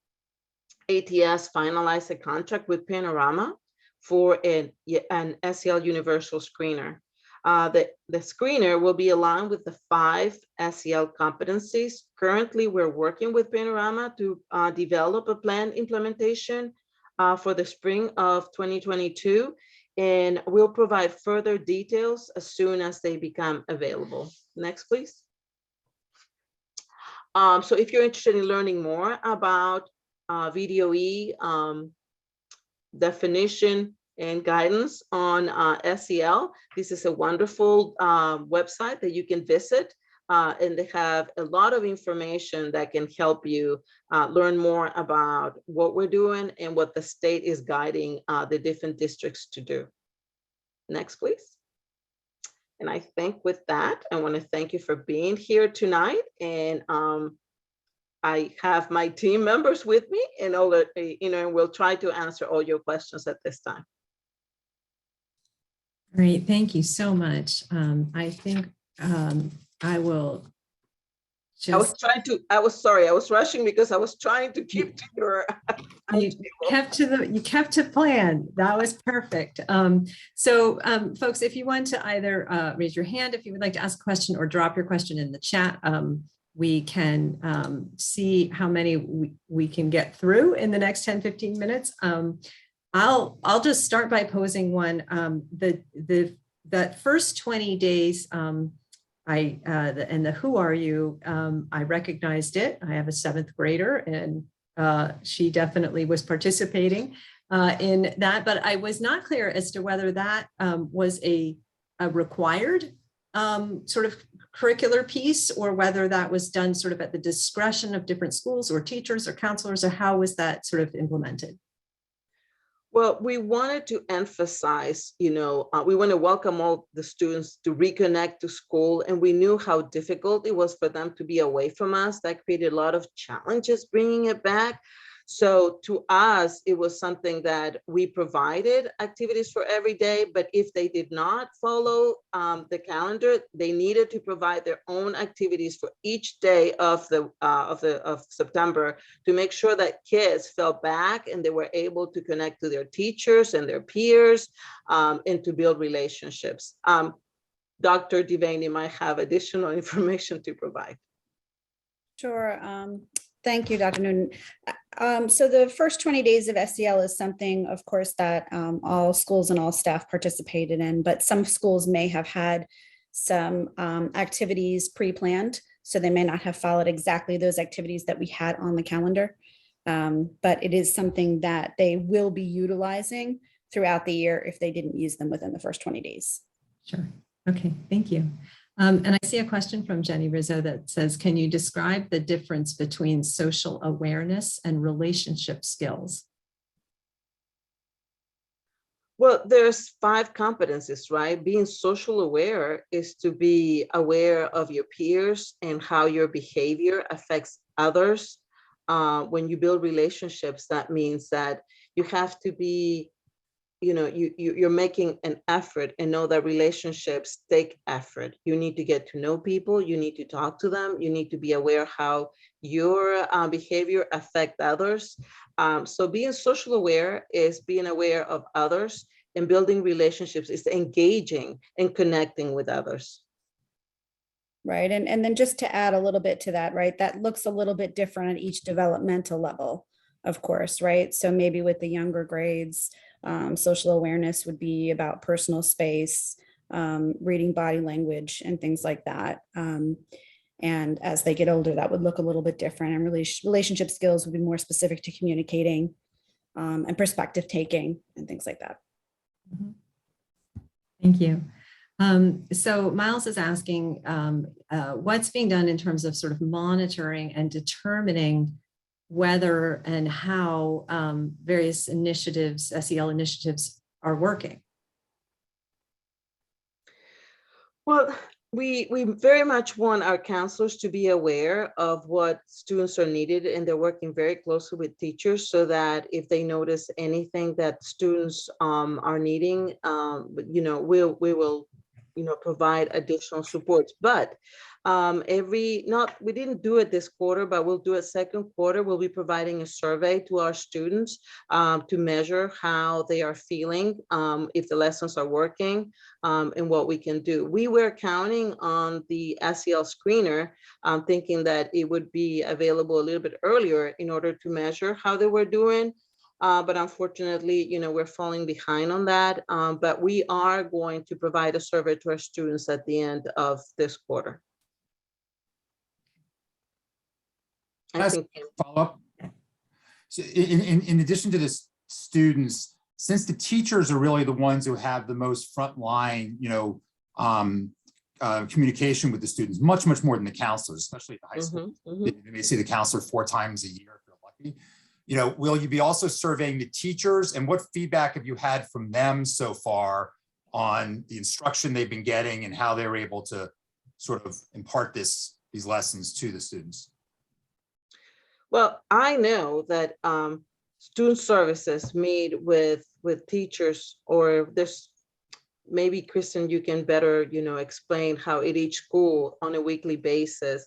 ATS finalized a contract with Panorama for an SEL Universal Screener. The screener will be aligned with the 5 SEL competencies. Currently, we're working with Panorama to develop a plan implementation for the spring of 2022, and we'll provide further details as soon as they become available. Next, please. So if you're interested in learning more about VDOE definition and guidance on SEL, this is a wonderful website that you can visit, and they have a lot of information that can help you learn more about what we're doing and what the state is guiding the different districts to do. Next, please. And I think with that, I want to thank you for being here tonight. And I have my team members with me, and all that, and we'll try to answer all your questions at this time. Great, thank you so much. I think I will I was just. trying to, I was rushing because I was trying to keep to your. You kept to plan. That was perfect. So folks, if you want to either raise your hand if you would like to ask a question, or drop your question in the chat, we can see how many we can get through in the next 10-15 minutes. I'll just start by posing one. That first 20 days, and the who are you, I recognized it. I have a 7th grader, and she definitely was participating in that, but I was not clear as to whether that was a required sort of curricular piece, or whether that was done sort of at the discretion of different schools or teachers or counselors, or how was that sort of implemented? Well, we wanted to emphasize, we want to welcome all the students to reconnect to school, and we knew how difficult it was for them to be away from us. That created a lot of challenges bringing it back. So to us, it was something that we provided activities for every day, but if they did not follow the calendar, they needed to provide their own activities for each day of September, to make sure that kids fell back and they were able to connect to their teachers and their peers, and to build relationships. Dr. Devaney might have additional information to provide. Sure. Thank you, Dr. Newton. So the first 20 days of SEL is something, of course, that all schools and all staff participated in, but some schools may have had some activities pre-planned, so they may not have followed exactly those activities that we had on the calendar. But it is something that they will be utilizing throughout the year if they didn't use them within the first 20 days. Sure. Okay, thank you. And I see a question from Jenny Rizzo that says, can you describe the difference between social awareness and relationship skills? Well, there's 5 competencies, right? Being social aware is to be aware of your peers and how your behavior affects others. When you build relationships, that means that you have to be, you're making an effort, and know that relationships take effort. You need to get to know people. You need to talk to them. You need to be aware how your behavior affects others. So being social aware is being aware of others, and building relationships is engaging and connecting with others. Right. And then just to add a little bit to that, right, that looks a little bit different at each developmental level, of course, right? So maybe with the younger grades, social awareness would be about personal space, reading body language and things like that. And as they get older, that would look a little bit different, and relationship skills would be more specific to communicating and perspective taking and things like that. Thank you. So Miles is asking what's being done in terms of sort of monitoring and determining whether and how various initiatives, SEL initiatives, are working. Well, we very much want our counselors to be aware of what students are needed, and they're working very closely with teachers, so that if they notice anything that students are needing, we will provide additional supports. But we didn't do it this quarter, but we'll do it second quarter. We'll be providing a survey to our students to measure how they are feeling, if the lessons are working, and what we can do. We were counting on the ACTL screener, thinking that it would be available a little bit earlier in order to measure how they were doing. But unfortunately, we're falling behind on that. But we are going to provide a survey to our students at the end of this quarter. I think follow up. So in addition to the students, since the teachers are really the ones who have the most frontline, communication with the students, much more than the counselors, especially at the high school. They may see the counselor 4 times a year if they're lucky. Will you be also surveying the teachers, and what feedback have you had from them so far on the instruction they've been getting and how they're able to sort of impart these lessons to the students? Well, I know that student services meet with teachers, or there's maybe, Kristen, you can better, explain how at each school on a weekly basis,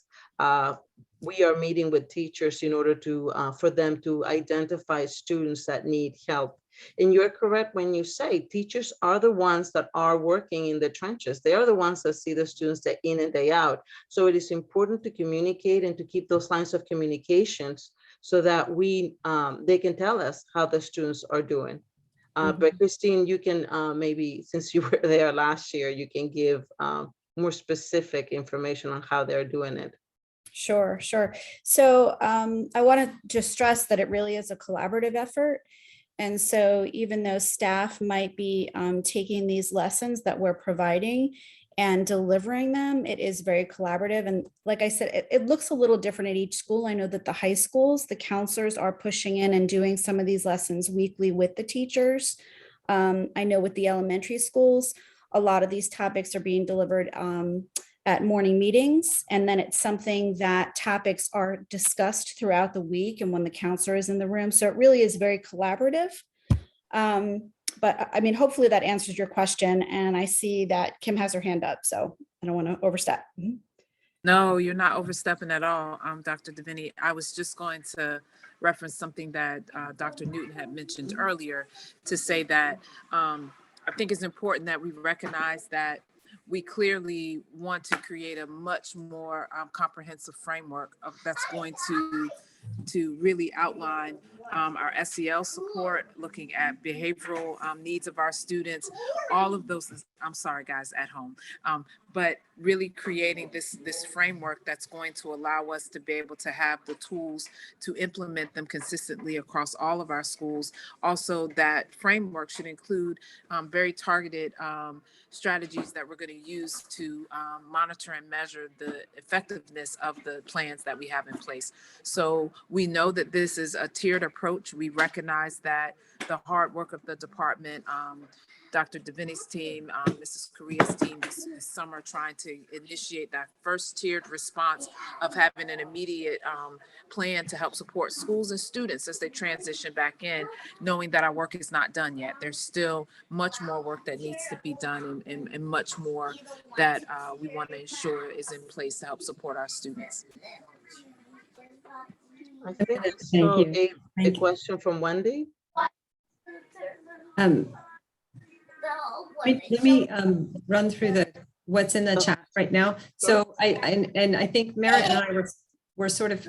we are meeting with teachers in order to for them to identify students that need help. And you're correct when you say teachers are the ones that are working in the trenches. They are the ones that see the students day in and day out. So it is important to communicate and to keep those lines of communications so that they can tell us how the students are doing. But Christine, you can maybe, since you were there last year, you can give more specific information on how they're doing it. Sure. So I want to just stress that it really is a collaborative effort. And so even though staff might be taking these lessons that we're providing and delivering them, it is very collaborative. And like I said, it looks a little different at each school. I know that the high schools, the counselors are pushing in and doing some of these lessons weekly with the teachers. I know with the elementary schools, a lot of these topics are being delivered at morning meetings. And then it's something that topics are discussed throughout the week and when the counselor is in the room. So it really is very collaborative. But I mean, hopefully that answers your question. And I see that Kim has her hand up, so I don't want to overstep. No, you're not overstepping at all, Dr. Davini. I was just going to reference something that Dr. Newton had mentioned earlier to say that I think it's important that we recognize that we clearly want to create a much more comprehensive framework that's going to really outline our SEL support, looking at behavioral needs of our students, all of those. I'm sorry, guys, at home, but really creating this framework that's going to allow us to be able to have the tools to implement them consistently across all of our schools. Also, that framework should include very targeted strategies that we're going to use to monitor and measure the effectiveness of the plans that we have in place. So we know that this is a tiered approach. We recognize that the hard work of the department, Dr. Davini's team, Mrs. Correa's team this summer, trying to initiate that first tiered response of having an immediate plan to help support schools and students as they transition back in, knowing that our work is not done yet. There's still much more work that needs to be done and much more that we want to ensure is in place to help support our students. I think I saw a question from Wendy. Let me run through what's in the chat right now. So I think Merritt and I were sort of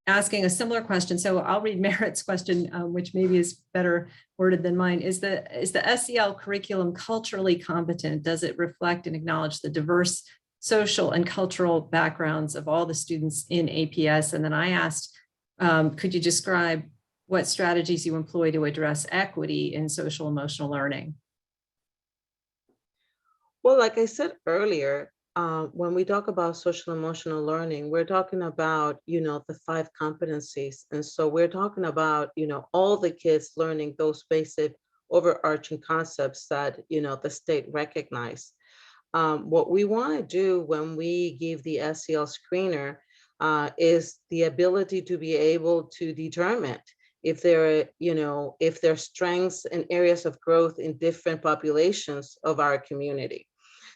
asking a similar question. So I'll read Merritt's question, which maybe is better worded than mine. Is the SEL curriculum culturally competent? Does it reflect and acknowledge the diverse social and cultural backgrounds of all the students in APS? And then I asked, could you describe what strategies you employ to address equity in social emotional learning? Well, like I said earlier, when we talk about social emotional learning, we're talking about, the 5 competencies. And so we're talking about, all the kids learning those basic overarching concepts that, the state recognized. What we want to do when we give the SEL screener is the ability to be able to determine if there are strengths and areas of growth in different populations of our community.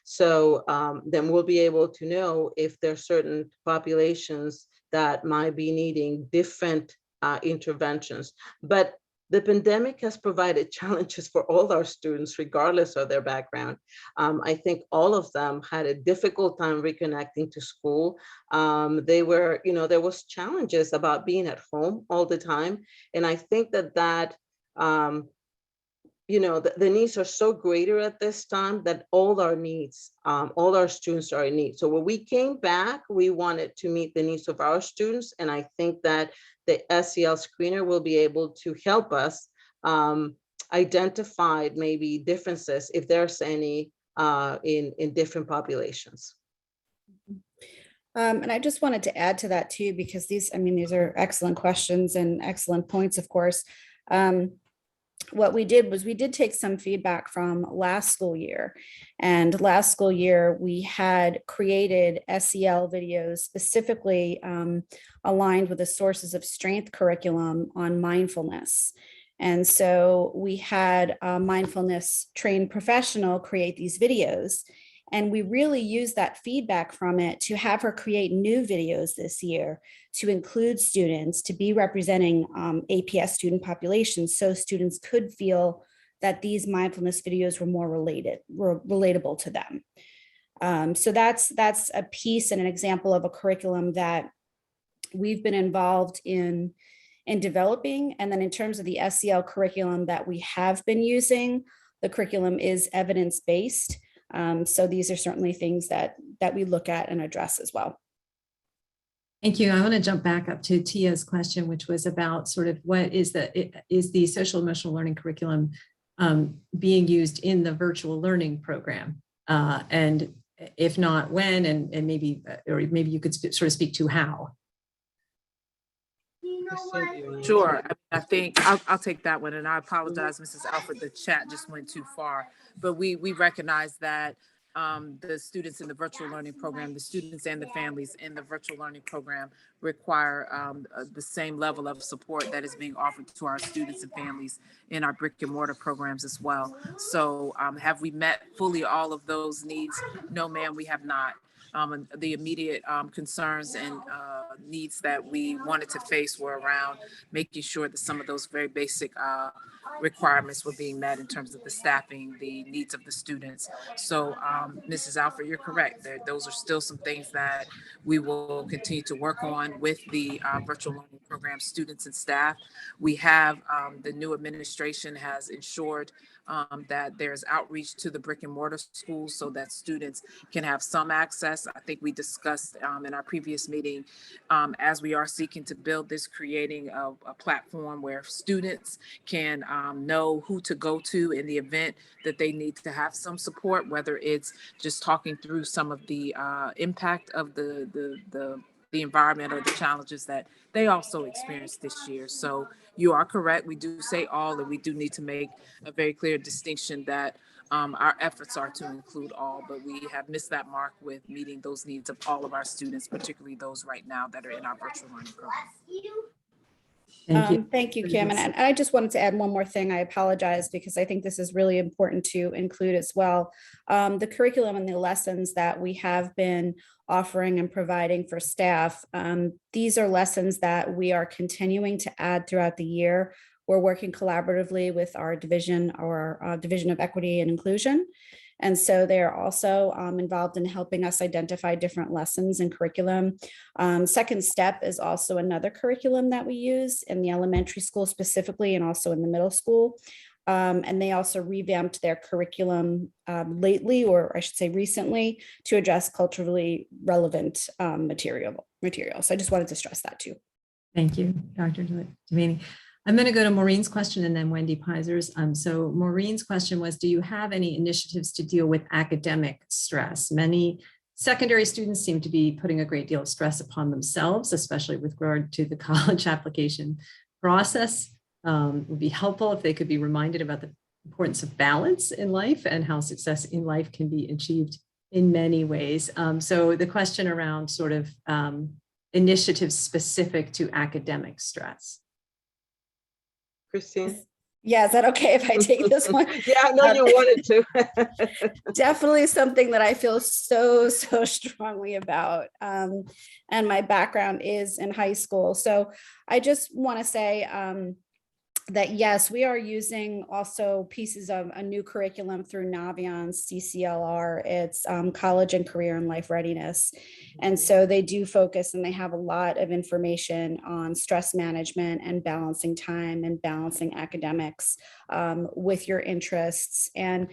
So then we'll be able to know if there's certain populations that might be needing different interventions. But the pandemic has provided challenges for all our students, regardless of their background. I think all of them had a difficult time reconnecting to school. They were, there was challenges about being at home all the time. And I think that the needs are so greater at this time that all our needs, all our students are in need. So when we came back, we wanted to meet the needs of our students. And I think that the SEL screener will be able to help us identify maybe differences, if there's any, in different populations. And I just wanted to add to that too, because these are excellent questions and excellent points, of course. What we did was we did take some feedback from last school year. And last school year, we had created SEL videos specifically aligned with the Sources of Strength curriculum on mindfulness. And so we had a mindfulness trained professional create these videos. And we really used that feedback from it to have her create new videos this year to include students, to be representing APS student populations, so students could feel that these mindfulness videos were more relatable to them. So that's a piece and an example of a curriculum that we've been involved in developing. And then in terms of the SEL curriculum that we have been using, the curriculum is evidence-based. So these are certainly things that we look at and address as well. Thank you. I want to jump back up to Tia's question, which was about sort of what is the social emotional learning curriculum being used in the virtual learning program? And if not, when, and maybe you could sort of speak to how. Sure. I think I'll take that one. And I apologize, Mrs. Alford, the chat just went too far. But we recognize that the students in the virtual learning program, the students and the families in the virtual learning program require the same level of support that is being offered to our students and families in our brick and mortar programs as well. So have we met fully all of those needs? No, ma'am, we have not. The immediate concerns and needs that we wanted to face were around making sure that some of those very basic requirements were being met in terms of the staffing, the needs of the students. So Mrs. Alford, you're correct. Those are still some things that we will continue to work on with the virtual learning program students and staff. We have the new administration has ensured that there's outreach to the brick and mortar schools so that students can have some access. I think we discussed in our previous meeting, as we are seeking to build this, creating a platform where students can know who to go to in the event that they need to have some support, whether it's just talking through some of the impact of the environment or the challenges that they also experienced this year. So you are correct. We do say all, and we do need to make a very clear distinction that our efforts are to include all, but we have missed that mark with meeting those needs of all of our students, particularly those right now that are in our virtual learning program. Thank you, Kim. And I just wanted to add one more thing. I apologize because I think this is really important to include as well. The curriculum and the lessons that we have been offering and providing for staff, these are lessons that we are continuing to add throughout the year. We're working collaboratively with our division of equity and inclusion. And so they're also involved in helping us identify different lessons and curriculum. Second Step is also another curriculum that we use in the elementary school specifically, and also in the middle school. And they also revamped their curriculum lately, or I should say recently, to address culturally relevant material. So I just wanted to stress that too. Thank you, Dr. Devaney. I'm going to go to Maureen's question and then Wendy Piser's. So Maureen's question was, do you have any initiatives to deal with academic stress? Many secondary students seem to be putting a great deal of stress upon themselves, especially with regard to the college application process. It would be helpful if they could be reminded about the importance of balance in life and how success in life can be achieved in many ways. So the question around sort of initiatives specific to academic stress. Christine? Yeah, is that okay if I take this one? Yeah, I know you wanted to. Definitely something that I feel so strongly about. And my background is in high school. So I just want to say that yes, we are using also pieces of a new curriculum through Navion's CCLR. It's college and career and life readiness. And so they do focus and they have a lot of information on stress management and balancing time and balancing academics with your interests. And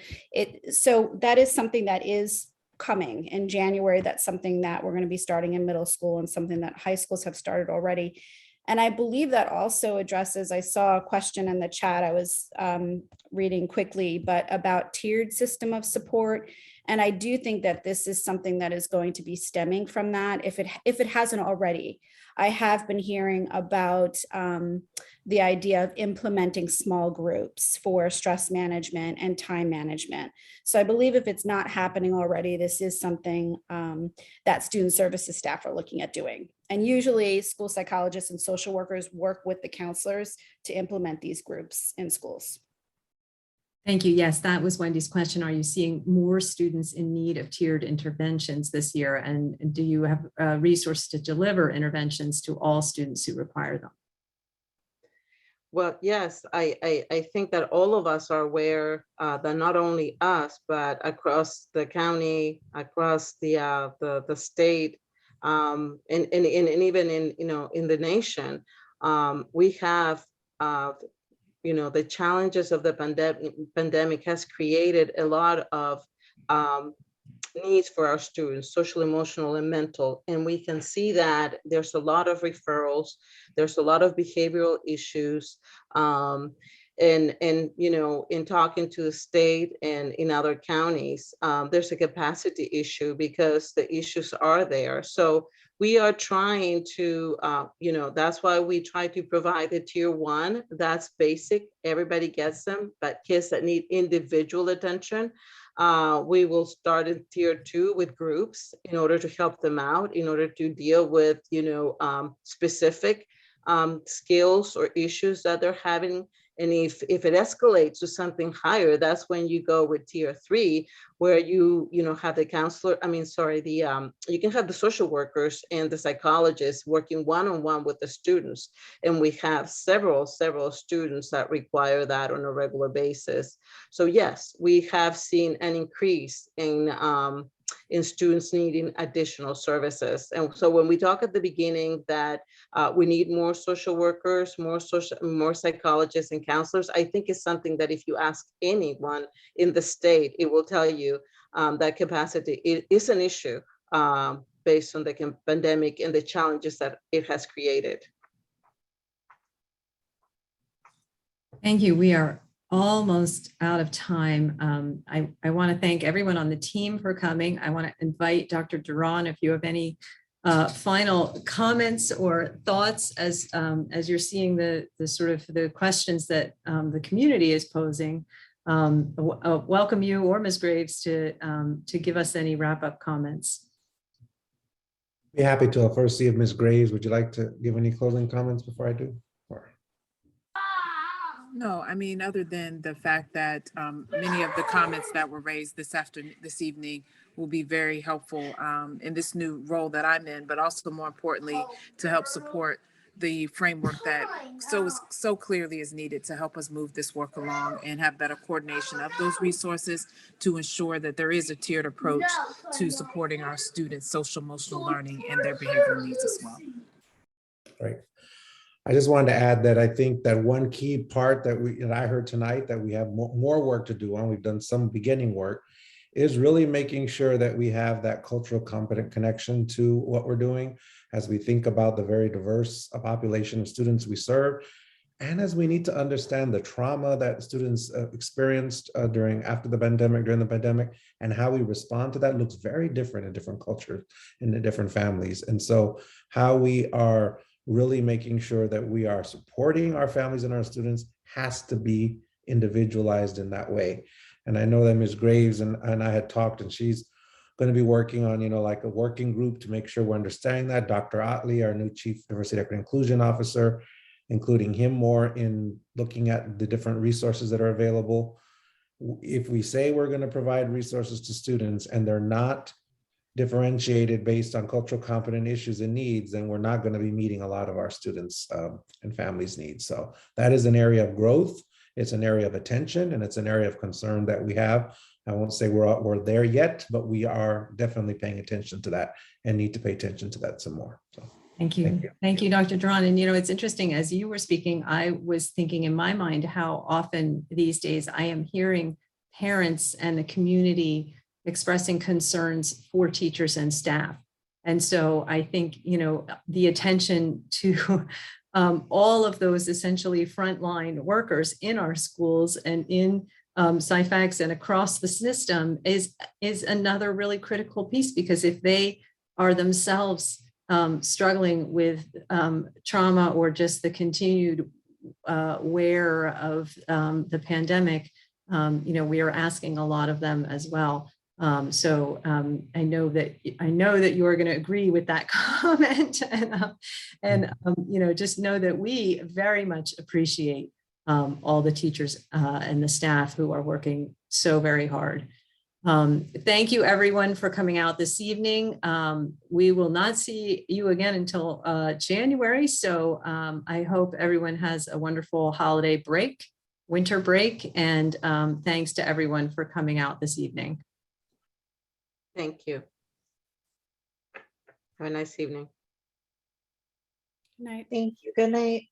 so that is something that is coming in January. That's something that we're going to be starting in middle school and something that high schools have started already. And I believe that also addresses, I saw a question in the chat, I was reading quickly, but about tiered system of support. And I do think that this is something that is going to be stemming from that if it hasn't already. I have been hearing about the idea of implementing small groups for stress management and time management. So I believe if it's not happening already, this is something that student services staff are looking at doing. And usually school psychologists and social workers work with the counselors to implement these groups in schools. Thank you. Yes, that was Wendy's question. Are you seeing more students in need of tiered interventions this year? And do you have a resource to deliver interventions to all students who require them? Well, yes, I think that all of us are aware that not only us, but across the county, across the state, and even in the nation, we have the challenges of the pandemic has created a lot of needs for our students, social, emotional, and mental. And we can see that there's a lot of referrals, there's a lot of behavioral issues. And in talking to the state and in other counties, there's a capacity issue because the issues are there. So we are trying to, that's why we try to provide the tier 1. That's basic, everybody gets them, but kids that need individual attention, we will start in tier 2 with groups in order to help them out, in order to deal with, specific skills or issues that they're having. And if it escalates to something higher, that's when you go with tier 3, where you have the counselor, you can have the social workers and the psychologists working one-on-one with the students. And we have several students that require that on a regular basis. So yes, we have seen an increase in students needing additional services. And so when we talk at the beginning that we need more social workers, more psychologists and counselors, I think it's something that if you ask anyone in the state, it will tell you that capacity is an issue based on the pandemic and the challenges that it has created. Thank you. We are almost out of time. I want to thank everyone on the team for coming. I want to invite Dr. Duran, if you have any final comments or thoughts as you're seeing the sort of the questions that the community is posing. Welcome you or Ms. Graves to give us any wrap-up comments. Be happy to. I'll first see if Ms. Graves, would you like to give any closing comments before I do? Or... No, I mean, other than the fact that many of the comments that were raised this evening will be very helpful in this new role that I'm in, but also more importantly, to help support the framework that so clearly is needed to help us move this work along and have better coordination of those resources to ensure that there is a tiered approach to supporting our students' social emotional learning and their behavioral needs as well. Right. I just wanted to add that I think that one key part that I heard tonight that we have more work to do on, we've done some beginning work, is really making sure that we have that cultural competent connection to what we're doing as we think about the very diverse population of students we serve. And as we need to understand the trauma that students experienced after the pandemic, during the pandemic, and how we respond to that looks very different in different cultures, in the different families. And so how we are really making sure that we are supporting our families and our students has to be individualized in that way. And I know that Ms. Graves and I had talked, and she's going to be working on, like a working group to make sure we're understanding that. Dr. Otley, our new Chief Diversity, Equity, Inclusion Officer, including him more in looking at the different resources that are available. If we say we're going to provide resources to students and they're not differentiated based on cultural competent issues and needs, then we're not going to be meeting a lot of our students and families' needs. So that is an area of growth. It's an area of attention, and it's an area of concern that we have. I won't say we're there yet, but we are definitely paying attention to that and need to pay attention to that some more. So Thank you. Thank you, Dr. Duran. And it's interesting, as you were speaking, I was thinking in my mind how often these days I am hearing parents and the community expressing concerns for teachers and staff. And so I think, the attention to all of those essentially frontline workers in our schools and in SciFacs and across the system is another really critical piece, because if they are themselves struggling with trauma or just the continued wear of the pandemic, we are asking a lot of them as well. So I know that you are going to agree with that comment, and just know that we very much appreciate all the teachers and the staff who are working so very hard. Thank you everyone for coming out this evening. We will not see you again until January. So I hope everyone has a wonderful holiday break, winter break, and thanks to everyone for coming out this evening. Thank you. Have a nice evening. Good night. Thank you. Good night.